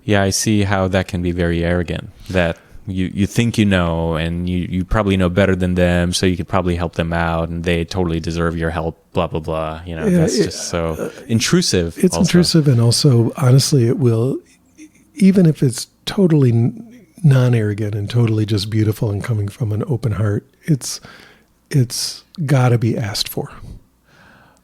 Yeah, I see how that can be very arrogant, that you think you know, and you probably know better than them, so you could probably help them out, and they totally deserve your help, blah, blah, blah. You know, that's just so intrusive. It's also intrusive, and also, honestly, it will, even if it's totally non-arrogant and totally just beautiful and coming from an open heart, it's got to be asked for.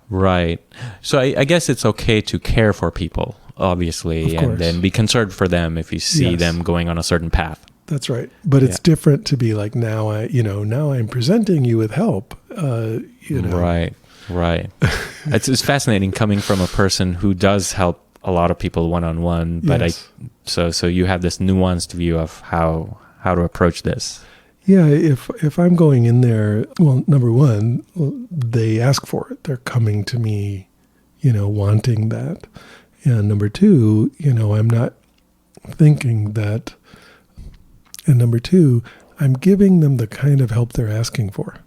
Right. So I guess it's okay to care for people, obviously, and then be concerned for them if you see them going on a certain path. That's right. But it's different to be like, now I'm presenting you with help, you know. Right. It's fascinating coming from a person who does help a lot of people one-on-one, but so you have this nuanced view of how to approach this. Yeah, if I'm going in there, well, number one, they ask for it. They're coming to me, you know, wanting that. And number two, you know, I'm not thinking that. And number two, I'm giving them the kind of help they're asking for.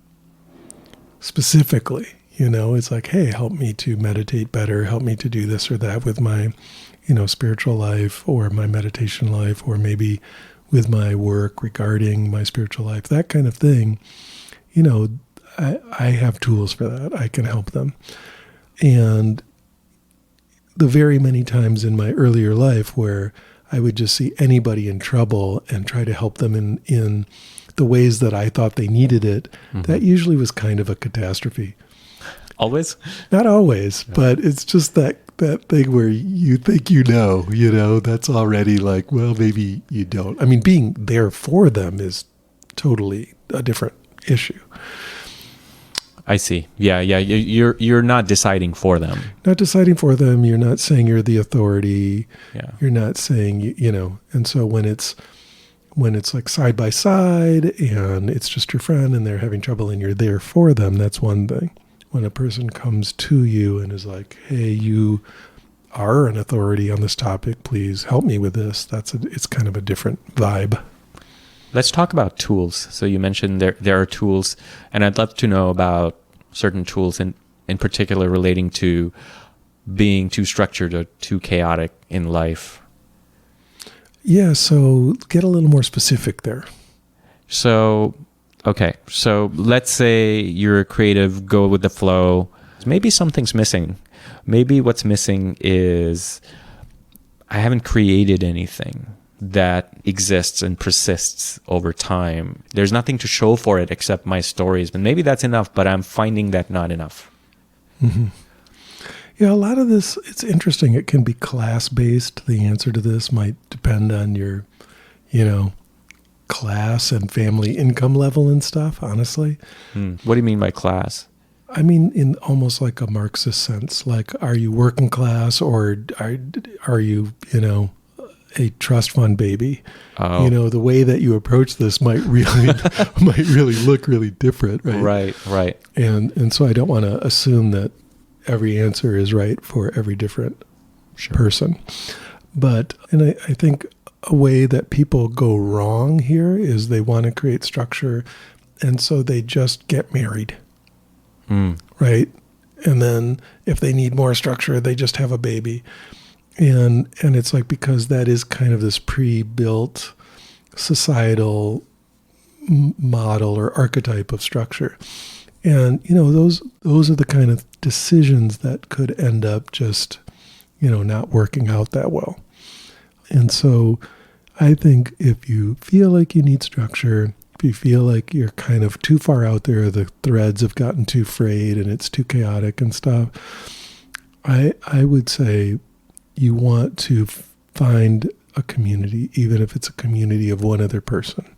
Specifically, It's like, hey, help me to meditate better, help me to do this or that with my, spiritual life or my meditation life, or maybe with my work regarding my spiritual life, that kind of thing. I have tools for that. I can help them. And the very many times in my earlier life where I would just see anybody in trouble and try to help them in the ways that I thought they needed it, that usually was kind of a catastrophe. Always? Not always, but it's just that thing where you think that's already like, well, maybe you don't. I mean, being there for them is totally a different issue. I see. Yeah. You're not deciding for them. Not deciding for them. You're not saying you're the authority. Yeah. You're not saying, and so when it's like side by side and it's just your friend and they're having trouble and you're there for them, that's one thing. When a person comes to you and is like, hey, you are an authority on this topic, please help me with this. It's kind of a different vibe. Let's talk about tools. So you mentioned there are tools, and I'd love to know about certain tools in particular relating to being too structured or too chaotic in life. Yeah, so get a little more specific there. So, okay. So let's say you're a creative, go with the flow. Maybe something's missing. Maybe what's missing is I haven't created anything that exists and persists over time. There's nothing to show for it except my stories. But maybe that's enough, but I'm finding that not enough. Mm-hmm. Yeah, a lot of this, it's interesting. It can be class-based. The answer to this might depend on your, class and family income level and stuff, honestly. What do you mean by class? I mean, in almost like a Marxist sense. Like, are you working class or are you, a trust fund baby? Oh. The way that you approach this might really look really different, right? Right. And so I don't want to assume that every answer is right for every different person. But, and I think a way that people go wrong here is they want to create structure, and so they just get married, right? And then if they need more structure, they just have a baby. And it's like, because that is kind of this pre-built societal model or archetype of structure. And, those are the kind of decisions that could end up just, not working out that well. And so I think if you feel like you need structure, if you feel like you're kind of too far out there, the threads have gotten too frayed and it's too chaotic and stuff, I would say you want to find a community, even if it's a community of one other person,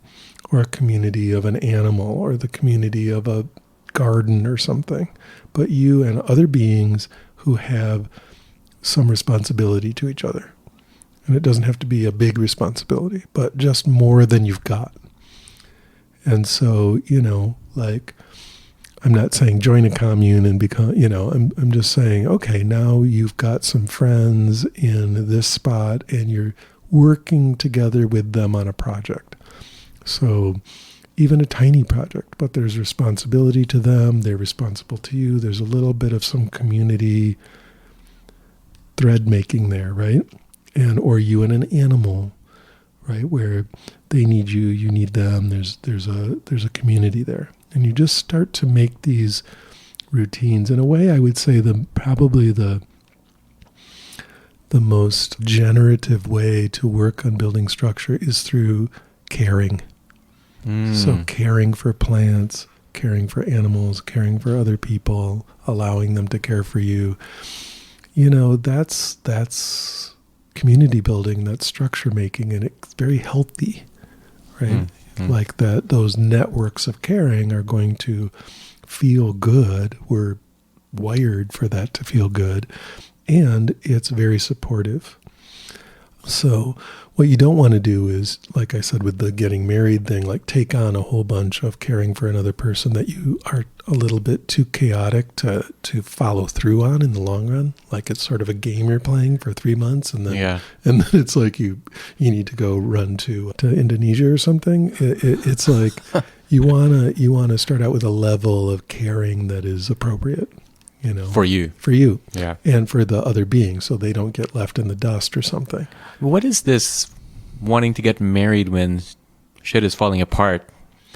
or a community of an animal, or the community of a garden or something, but you and other beings who have some responsibility to each other. And it doesn't have to be a big responsibility, but just more than you've got. And so, like, I'm not saying join a commune and become, I'm just saying, okay, now you've got some friends in this spot and you're working together with them on a project. So even a tiny project, but there's responsibility to them. They're responsible to you. There's a little bit of some community thread making there, right? Or you and an animal, right? Where they need you, you need them. There's a community there. And you just start to make these routines. In a way, I would say probably the most generative way to work on building structure is through caring. So caring for plants, caring for animals, caring for other people, allowing them to care for you. That's community building, that's structure making, and it's very healthy, right? Like that, those networks of caring are going to feel good. We're wired for that to feel good, and it's very supportive. So what you don't want to do is, like I said with the getting married thing, like take on a whole bunch of caring for another person that you are a little bit too chaotic to follow through on in the long run. Like it's sort of a game you're playing for 3 months, and then it's like you need to go run to Indonesia or something. It's like you wanna start out with a level of caring that is appropriate. For you. For you. Yeah. And for the other beings, so they don't get left in the dust or something. What is this wanting to get married when shit is falling apart?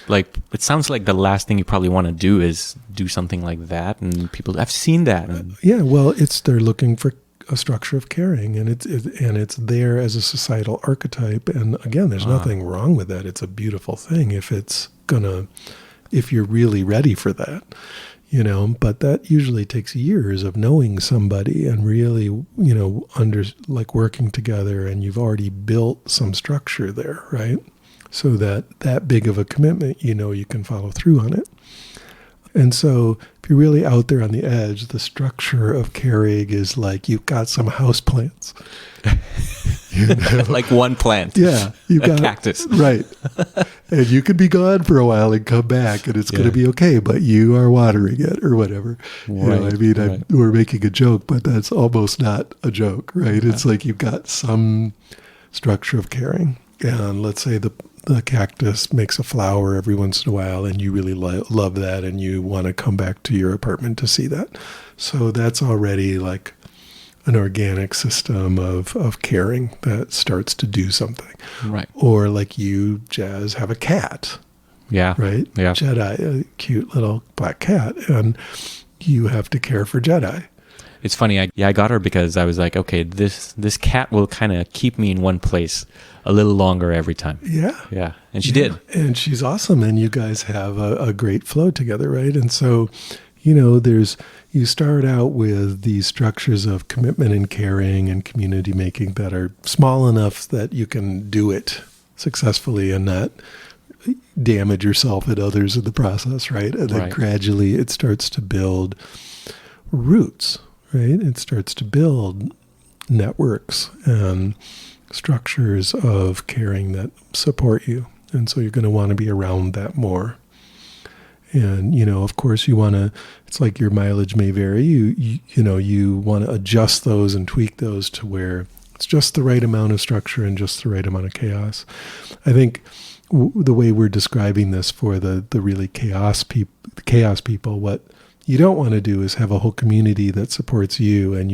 Like, it sounds like the last thing you probably want to do is do something like that. And people, I've seen that. Yeah, well, they're looking for a structure of caring, and it's there as a societal archetype. And again, there's nothing wrong with that. It's a beautiful thing if you're really ready for that. But that usually takes years of knowing somebody and really, working together, and you've already built some structure there, right? So that big of a commitment, you can follow through on it. And so if you're really out there on the edge, the structure of caring is like you've got some house plants. Like one plant. Yeah. You've got cactus. Right. And you could be gone for a while and come back and it's going to be okay, but you are watering it or whatever. Right. We're making a joke, but that's almost not a joke, right? Yeah. It's like you've got some structure of caring. And let's say the cactus makes a flower every once in a while and you really love that and you want to come back to your apartment to see that. So that's already like an organic system of caring that starts to do something. Right. Or like you, Jazz, have a cat. Yeah. Right? Yeah. Jedi, a cute little black cat. And you have to care for Jedi. It's funny. I got her because I was like, okay, this cat will kind of keep me in one place a little longer every time. Yeah. Yeah. And she did. And she's awesome. And you guys have a great flow together, right? And so, you start out with these structures of commitment and caring and community making that are small enough that you can do it successfully and not damage yourself and others in the process, right? And then gradually it starts to build roots, right? It starts to build networks and structures of caring that support you. And so you're going to want to be around that more. And, of course you want to, it's like your mileage may vary. You want to adjust those and tweak those to where it's just the right amount of structure and just the right amount of chaos. I think the way we're describing this for the really chaos people, what you don't want to do is have a whole community that supports you and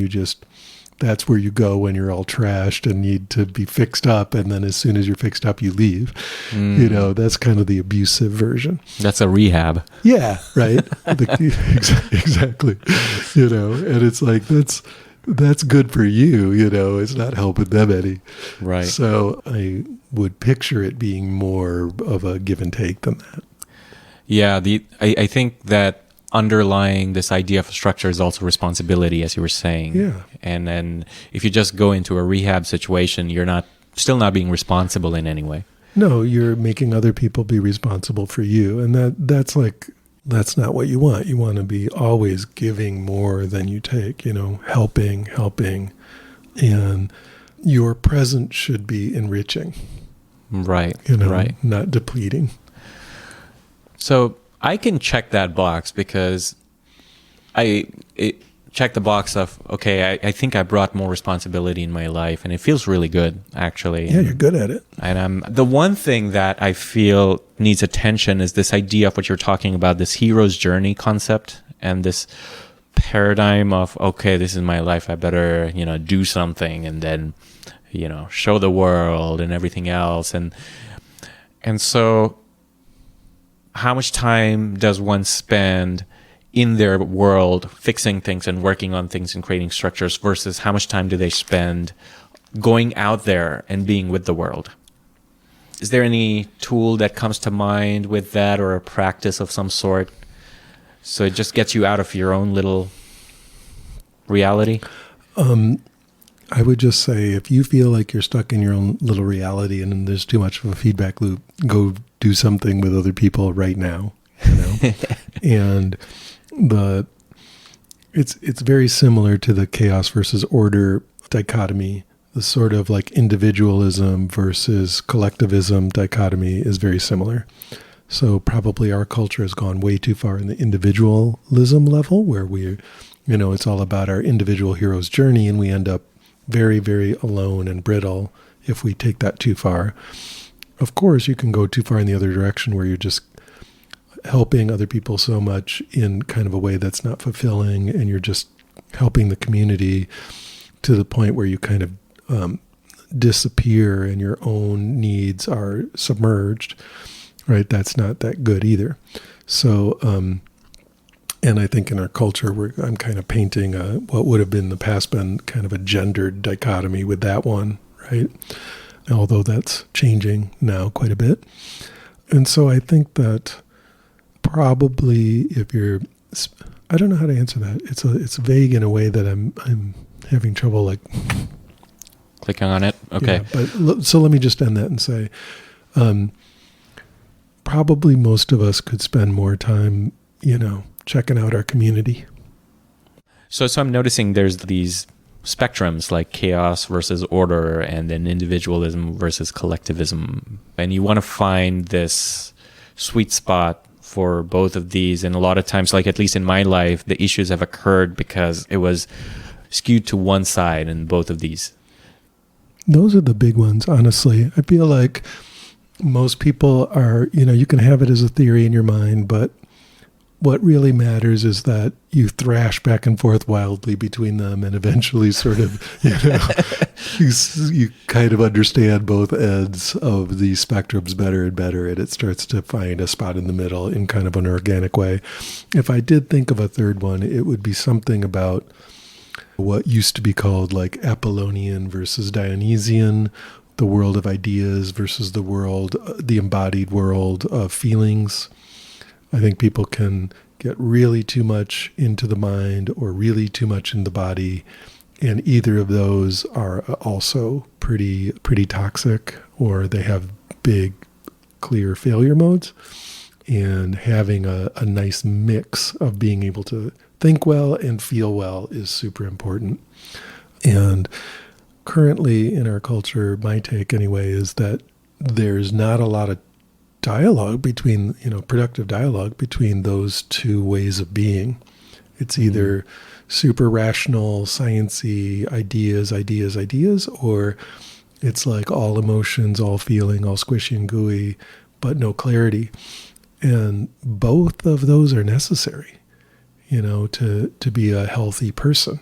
that's where you go when you're all trashed and need to be fixed up. And then as soon as you're fixed up, you leave. That's kind of the abusive version. That's a rehab. Yeah, right. Exactly. And it's like, that's good for you, it's not helping them any. Right. So I would picture it being more of a give and take than that. Yeah. I think that underlying this idea of structure is also responsibility, as you were saying. Yeah. And then if you just go into a rehab situation, you're still not being responsible in any way. No, you're making other people be responsible for you. And that's not what you want. You want to be always giving more than you take, helping. And your present should be enriching. Right. Right. Not depleting. So I can check that box because check the box of, okay, I think I brought more responsibility in my life and it feels really good, actually. Yeah, you're good at it. And the one thing that I feel needs attention is this idea of what you're talking about, this hero's journey concept and this paradigm of, okay, this is my life, I better, do something and then, show the world and everything else. And so how much time does one spend in their world fixing things and working on things and creating structures versus how much time do they spend going out there and being with the world? Is there any tool that comes to mind with that or a practice of some sort? So it just gets you out of your own little reality? I would just say if you feel like you're stuck in your own little reality and there's too much of a feedback loop, go do something with other people right now, and it's very similar to the chaos versus order dichotomy. The sort of like individualism versus collectivism dichotomy is very similar. So probably our culture has gone way too far in the individualism level where it's all about our individual hero's journey and we end up very, very alone and brittle if we take that too far. Of course, you can go too far in the other direction where you're just helping other people so much in kind of a way that's not fulfilling, and you're just helping the community to the point where you kind of disappear and your own needs are submerged, right? That's not that good either. So, and I think in our culture, I'm kind of painting what would have been in the past been kind of a gendered dichotomy with that one, right? Although that's changing now quite a bit. And so I think that probably I don't know how to answer that. It's vague in a way that I'm having trouble like clicking on it. Okay. Yeah, but so let me just end that and say, probably most of us could spend more time, checking out our community. So I'm noticing there's these spectrums like chaos versus order, and then individualism versus collectivism. And you want to find this sweet spot for both of these. And a lot of times, like at least in my life, the issues have occurred because it was skewed to one side in both of these. Those are the big ones, honestly. I feel like most people are, you can have it as a theory in your mind, but what really matters is that you thrash back and forth wildly between them, and eventually sort of, you kind of understand both ends of these spectrums better and better, and it starts to find a spot in the middle in kind of an organic way. If I did think of a third one, it would be something about what used to be called like Apollonian versus Dionysian, the world of ideas versus the embodied world of feelings. I think people can get really too much into the mind or really too much in the body, and either of those are also pretty toxic, or they have big, clear failure modes. And having a nice mix of being able to think well and feel well is super important. And currently in our culture, my take anyway, is that there's not a lot of dialogue between, productive dialogue between those two ways of being. It's either super rational, sciencey ideas, or it's like all emotions, all feeling, all squishy and gooey, but no clarity. And both of those are necessary, to be a healthy person.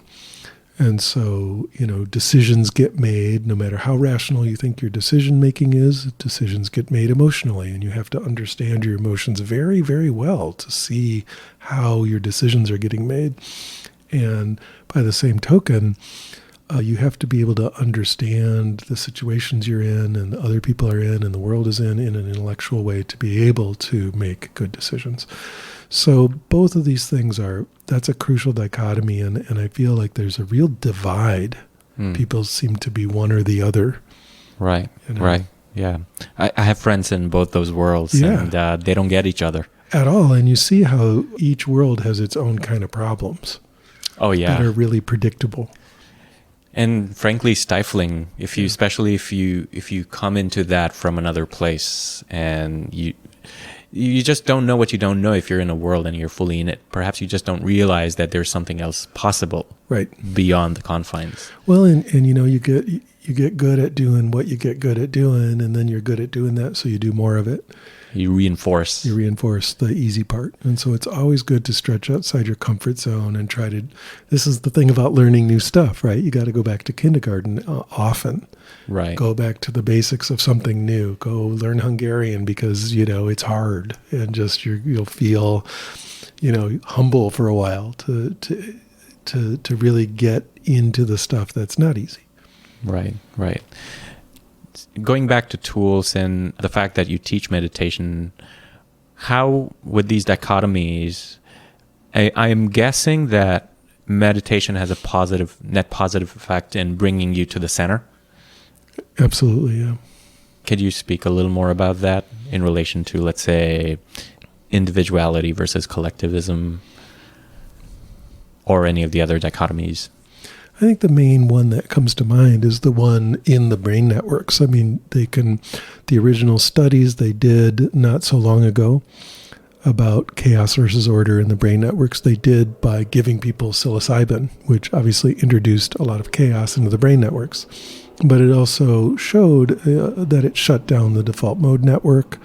And so, decisions get made, no matter how rational you think your decision making is, decisions get made emotionally, and you have to understand your emotions very, very well to see how your decisions are getting made. And by the same token, you have to be able to understand the situations you're in and other people are in and the world is in an intellectual way to be able to make good decisions. So both of these things that's a crucial dichotomy, and I feel like there's a real divide. People seem to be one or the other. Right, right, yeah. I have friends in both those worlds, and they don't get each other. At all, and you see how each world has its own kind of problems. Oh, yeah. That are really predictable. And frankly, stifling, especially if you come into that from another place, and you just don't know what you don't know if you're in a world and you're fully in it. Perhaps you just don't realize that there's something else possible, right, beyond the confines. Well, and you get good at doing what you get good at doing, and then you're good at doing that, so you do more of it. You reinforce the easy part. And so it's always good to stretch outside your comfort zone and this is the thing about learning new stuff, right? You got to go back to kindergarten often. Right. Go back to the basics of something new. Go learn Hungarian because, it's hard, and just you'll feel, humble for a while to really get into the stuff that's not easy. Right, right. Going back to tools and the fact that you teach meditation, how with these dichotomies, I'm guessing that meditation has a net positive effect in bringing you to the center? Absolutely, yeah. Could you speak a little more about that in relation to, let's say, individuality versus collectivism, or any of the other dichotomies? I think the main one that comes to mind is the one in the brain networks. I mean, the original studies they did not so long ago about chaos versus order in the brain networks, they did by giving people psilocybin, which obviously introduced a lot of chaos into the brain networks. But it also showed that it shut down the default mode network,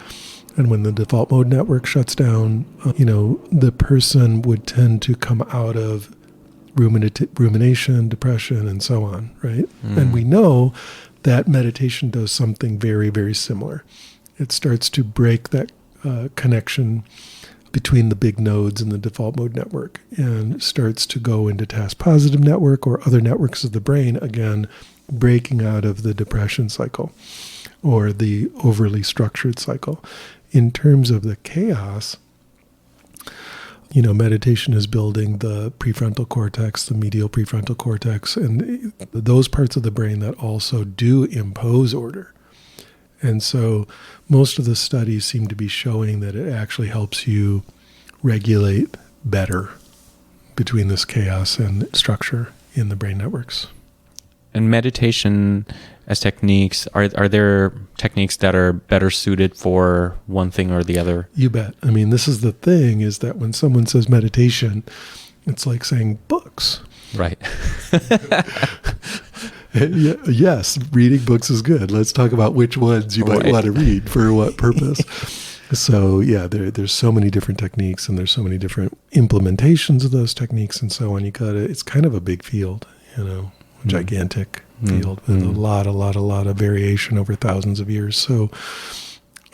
And when the default mode network shuts down, the person would tend to come out of rumination, depression, and so on, right? And we know that meditation does something very, very similar. It starts to break that connection between the big nodes in the default mode network and starts to go into task positive network or other networks of the brain, again, breaking out of the depression cycle or the overly structured cycle. In terms of the chaos, meditation is building the prefrontal cortex, the medial prefrontal cortex, and those parts of the brain that also do impose order. And so most of the studies seem to be showing that it actually helps you regulate better between this chaos and structure in the brain networks. And meditation as techniques, are there techniques that are better suited for one thing or the other? You bet. I mean, this is the thing, is that when someone says meditation, it's like saying books. Right. Yes, reading books is good. Let's talk about which ones you might want to read for what purpose. So yeah, there's so many different techniques and there's so many different implementations of those techniques and so on. It's kind of a big field, gigantic field with a lot of variation over thousands of years. So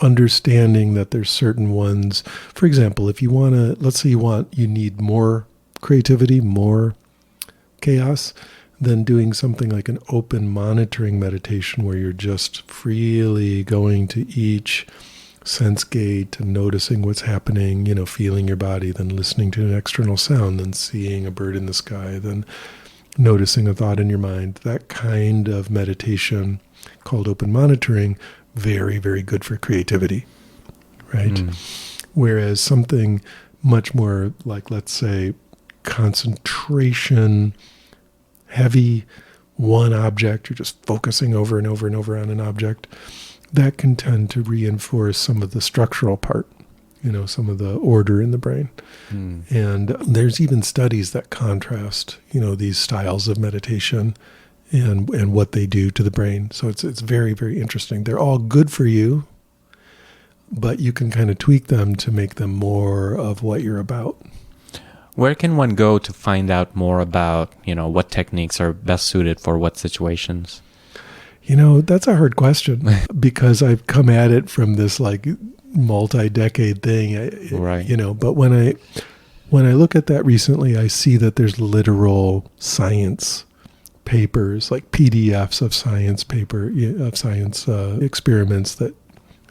understanding that there's certain ones, for example, if you want to, let's say you need more creativity, more chaos, then doing something like an open monitoring meditation where you're just freely going to each sense gate and noticing what's happening, feeling your body, then listening to an external sound, then seeing a bird in the sky, then noticing a thought in your mind. That kind of meditation called open monitoring, very, very good for creativity, right? Whereas something much more like, let's say, concentration, heavy, one object, you're just focusing over and over and over on an object, that can tend to reinforce some of the structural part, some of the order in the brain. And there's even studies that contrast, these styles of meditation and what they do to the brain. So it's very, very interesting. They're all good for you, but you can kind of tweak them to make them more of what you're about. Where can one go to find out more about, what techniques are best suited for what situations? That's a hard question because I've come at it from this like multi-decade thing, right? But when I look at that recently, I see that there's literal science papers, like PDFs of science experiments that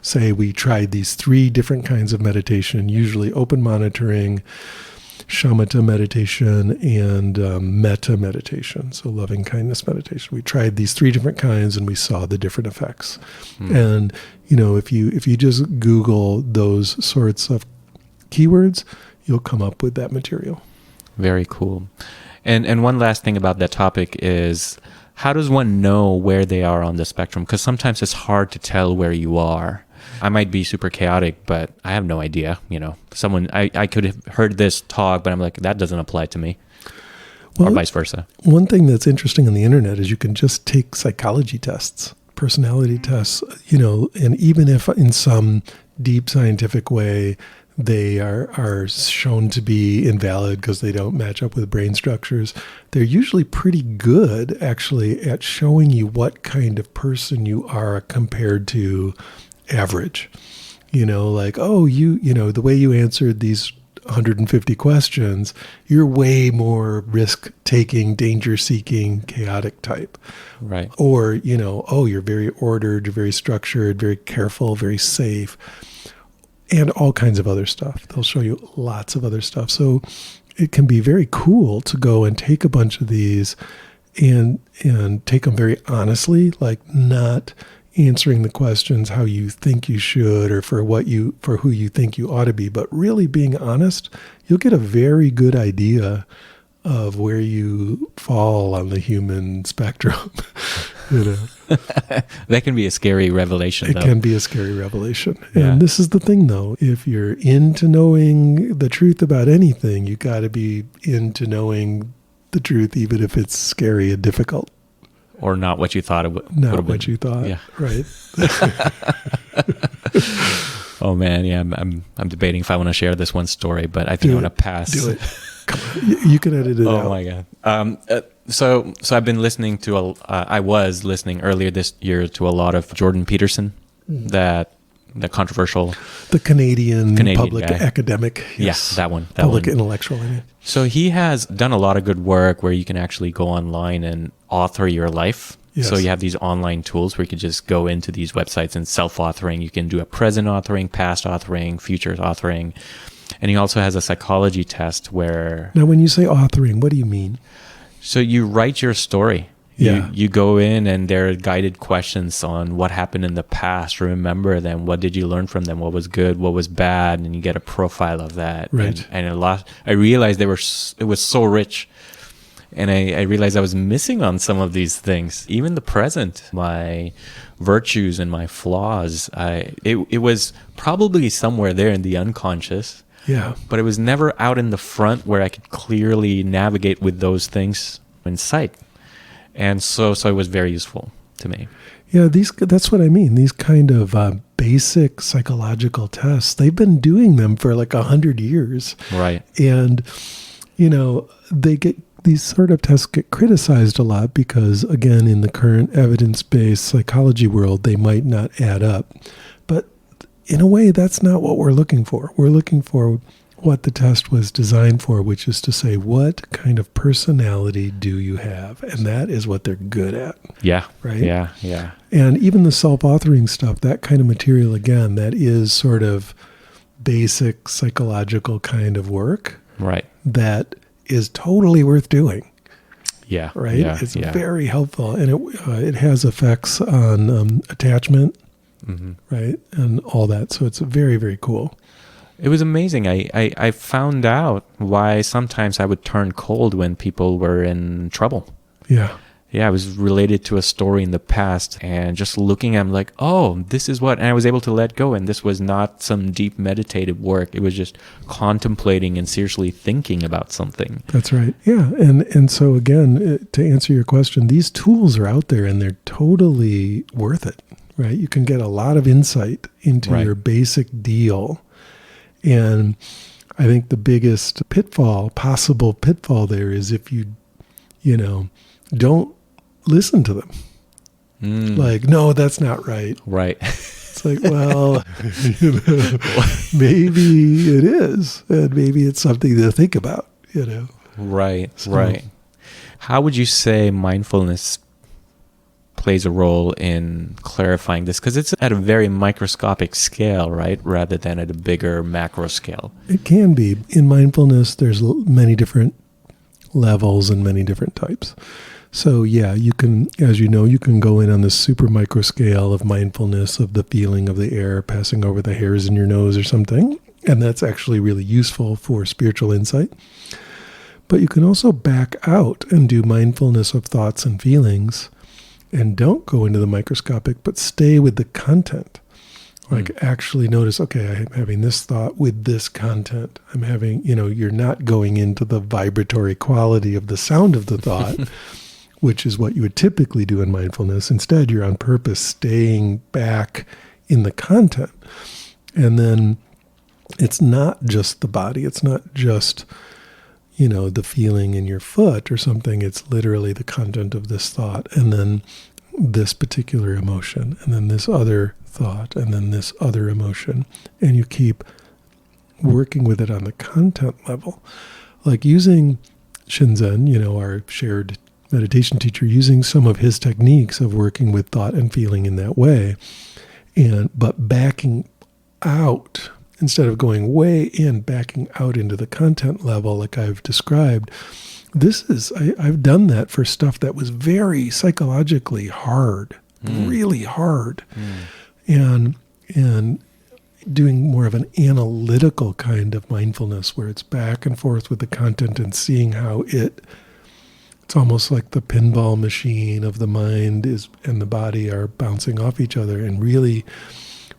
say we tried these 3 different kinds of meditation, usually open monitoring, shamatha meditation, and metta meditation, so loving kindness meditation. We tried these 3 different kinds and we saw the different effects. And if you just Google those sorts of keywords, you'll come up with that material. Very cool. And one last thing about that topic is, how does one know where they are on the spectrum? Because sometimes it's hard to tell where you are. I might be super chaotic, but I have no idea. I could have heard this talk, but I'm like, that doesn't apply to me. Or vice versa. One thing that's interesting on the internet is you can just take psychology tests, personality tests, and even if in some deep scientific way they are shown to be invalid because they don't match up with brain structures, they're usually pretty good actually at showing you what kind of person you are compared to average. Like, the way you answered these 150 questions, you're way more risk-taking, danger-seeking, chaotic type. Right. Or, you're very ordered, you're very structured, very careful, very safe, and all kinds of other stuff. They'll show you lots of other stuff. So it can be very cool to go and take a bunch of these and take them very honestly, like not answering the questions how you think you should or for who you think you ought to be, but really being honest. You'll get a very good idea of where you fall on the human spectrum. That can be a scary revelation. It can be a scary revelation. Yeah. And this is the thing, though. If you're into knowing the truth about anything, you got to be into knowing the truth, even if it's scary and difficult. Or not what you thought it would Not what you thought. Yeah. Right. Oh man, yeah, I'm debating if I want to share this one story, but I think I want to pass. Do it. Come on. You can edit it out. Oh my god. So I've been listening to I was listening earlier this year to a lot of Jordan Peterson, that controversial, the Canadian public guy. Academic. Yes, that one. Public intellectual. I mean. So he has done a lot of good work where you can actually go online and author your life. Yes. So you have these online tools where you can just go into these websites and self-authoring. You can do a present authoring, past authoring, future authoring. And he also has a psychology test where... Now, when you say authoring, what do you mean? So you write your story. Yeah. You go in and there are guided questions on what happened in the past. Remember them. What did you learn from them? What was good? What was bad? And you get a profile of that. Right. And I realized it was so rich. And I realized I was missing on some of these things. Even the present, my virtues and my flaws. It was probably somewhere there in the unconscious. Yeah. But it was never out in the front where I could clearly navigate with those things in sight. And so it was very useful to me. Yeah, that's what I mean. These kind of basic psychological tests, they've been doing them for like 100 years. Right. And, these sort of tests get criticized a lot because, again, in the current evidence-based psychology world, they might not add up. But in a way, that's not what we're looking for. We're looking for what the test was designed for, which is to say, what kind of personality do you have? And that is what they're good at. Yeah. Right? Yeah. And even the self-authoring stuff, that kind of material, again, that is sort of basic psychological kind of work. Right. That is totally worth doing. Yeah. Right? Yeah, it's very helpful. And it has effects on attachment, right? And all that. So it's very, very cool. It was amazing. I found out why sometimes I would turn cold when people were in trouble. Yeah. Yeah, it was related to a story in the past, and just looking at them like, oh, this is what, and I was able to let go, and this was not some deep meditative work. It was just contemplating and seriously thinking about something. That's right. Yeah, and so again, to answer your question, these tools are out there, and they're totally worth it, right? You can get a lot of insight into your basic deal, and I think the biggest possible pitfall there is if you don't listen to them. Like, no, that's not right. Right. It's like, well, maybe it is. And maybe it's something to think about, Right, right. How would you say mindfulness plays a role in clarifying this? Because it's at a very microscopic scale, right? Rather than at a bigger macro scale. It can be. In mindfulness, there's many different levels and many different types. So yeah, you can, as you know, you can go in on the super micro scale of mindfulness of the feeling of the air passing over the hairs in your nose or something. And that's actually really useful for spiritual insight. But you can also back out and do mindfulness of thoughts and feelings and don't go into the microscopic, but stay with the content. Like actually notice, okay, I'm having this thought with this content. I'm having, you're not going into the vibratory quality of the sound of the thought, which is what you would typically do in mindfulness. Instead, you're on purpose staying back in the content. And then it's not just the body. It's not just, the feeling in your foot or something. It's literally the content of this thought. And then this particular emotion. And then this other thought, and then this other emotion, and you keep working with it on the content level. Like using Shinzen, our shared meditation teacher, using some of his techniques of working with thought and feeling in that way, but backing out, instead of going way in, backing out into the content level like I've described. I've done that for stuff that was very psychologically hard, really hard. And doing more of an analytical kind of mindfulness where it's back and forth with the content and seeing how it's almost like the pinball machine of the mind and the body are bouncing off each other, and really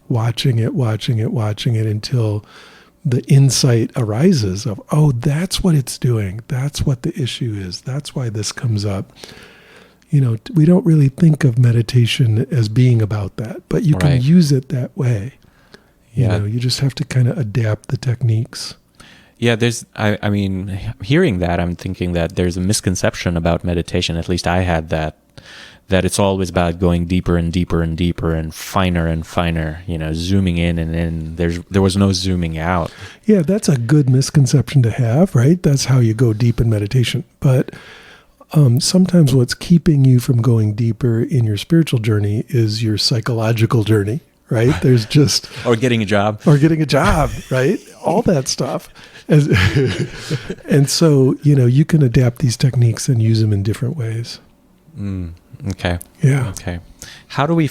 watching it until the insight arises of, oh, that's what it's doing. That's what the issue is. That's why this comes up. We don't really think of meditation as being about that, but you can use it that way. Yeah. You just have to kind of adapt the techniques. Yeah, I mean, hearing that, I'm thinking that there's a misconception about meditation. At least I had that it's always about going deeper and deeper and deeper and finer, zooming in and in. There was no zooming out. Yeah, that's a good misconception to have, right? That's how you go deep in meditation. But sometimes what's keeping you from going deeper in your spiritual journey is your psychological journey, right? There's just... Or getting a job. Right? All that stuff. And so, you can adapt these techniques and use them in different ways. Okay. Yeah. Okay. How do we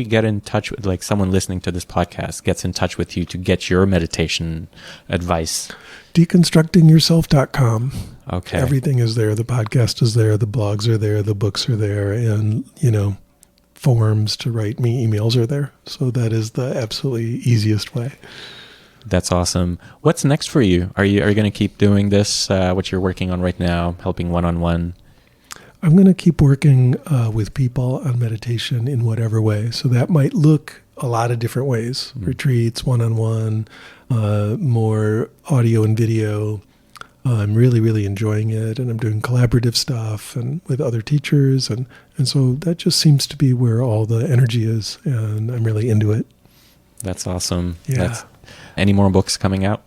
get in touch with, like, someone listening to this podcast gets in touch with you to get your meditation advice? Deconstructingyourself.com. Okay. Everything is there. The podcast is there. The blogs are there. The books are there. And, forms to write me emails are there. So that is the absolutely easiest way. That's awesome. What's next for you? Are you going to keep doing this, what you're working on right now, helping one-on-one? I'm going to keep working with people on meditation in whatever way. So that might look a lot of different ways. Retreats, one-on-one, more audio and video. I'm really, really enjoying it. And I'm doing collaborative stuff and with other teachers. And so that just seems to be where all the energy is. And I'm really into it. That's awesome. Yeah. Any more books coming out?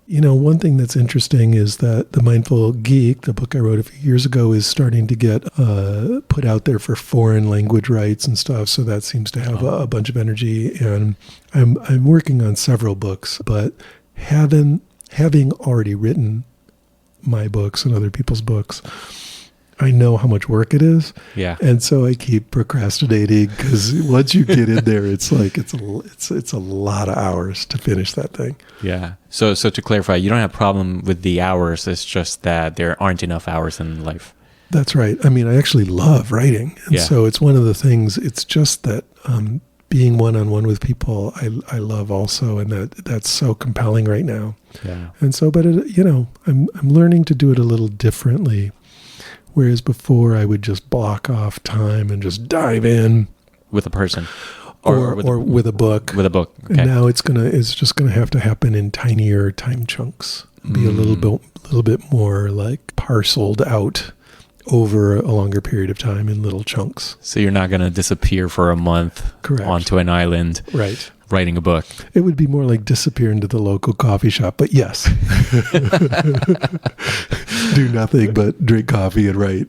One thing that's interesting is that The Mindful Geek, the book I wrote a few years ago, is starting to get put out there for foreign language rights and stuff. So that seems to have a bunch of energy. And I'm working on several books, but having already written my books and other people's books, I know how much work it is. Yeah. And so I keep procrastinating because once you get in there, it's like, it's a lot of hours to finish that thing. Yeah. So to clarify, you don't have a problem with the hours. It's just that there aren't enough hours in life. That's right. I mean, I actually love writing. And so it's one of the things, it's just that being one-on-one with people, I love also. And that's so compelling right now. Yeah. And so, but I'm learning to do it a little differently. Whereas before I would just block off time and just dive in with a person or with a book. With a book. Okay. And now it's just gonna have to happen in tinier time chunks. Be a little bit more like parceled out over a longer period of time in little chunks. So you're not going to disappear for a month. Correct. Onto an island. Right. Writing a book. It would be more like disappear into the local coffee shop, but yes. Do nothing but drink coffee and write,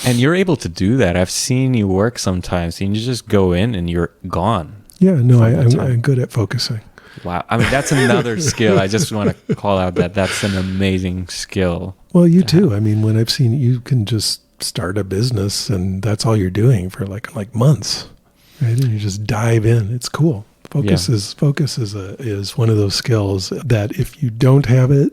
And you're able to do that. I've seen you work sometimes and you just go in and you're gone. Yeah, no, I'm good at focusing. Wow. I mean, that's another skill. I just want to call out that's an amazing skill. Well, you too. I mean, when I've seen you can just start a business and that's all you're doing for like months, right? And you just dive in. It's cool. Focus is one of those skills that if you don't have it,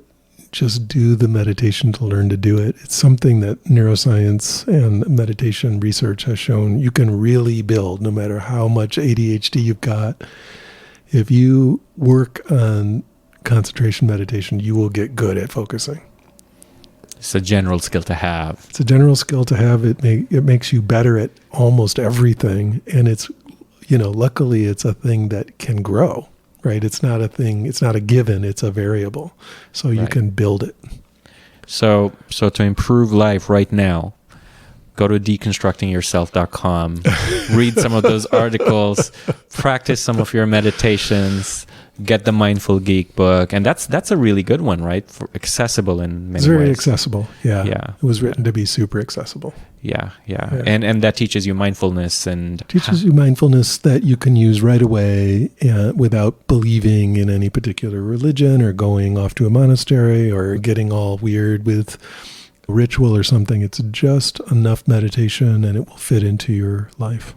just do the meditation to learn to do it. It's something that neuroscience and meditation research has shown you can really build no matter how much ADHD you've got. If you work on concentration meditation, you will get good at focusing. It's a general skill to have. It's a general skill to have. It makes you better at almost everything. And it's, luckily it's a thing that can grow, right? It's not a thing, it's not a given, it's a variable. So you can build it. So to improve life right now, go to deconstructingyourself.com, read some of those articles, practice some of your meditations, get the Mindful Geek book. And that's a really good one, right? Accessible in many ways. It's very accessible. Yeah. Yeah. It was written to be super accessible. Yeah. And that teaches you mindfulness teaches you mindfulness that you can use right away without believing in any particular religion or going off to a monastery or getting all weird with ritual or something. It's just enough meditation and it will fit into your life.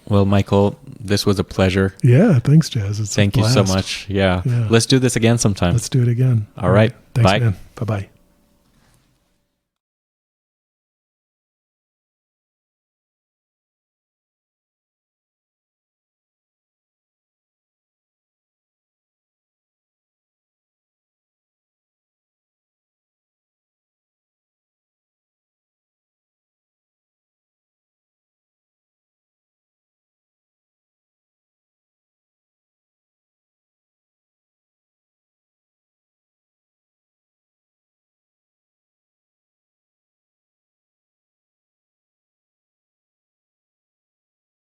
Well, Michael, this was a pleasure. Yeah, thanks, Jazz. Thank you so much. Yeah. Let's do this again sometime. Let's do it again. All right. Thanks, Bye. man. Bye-bye.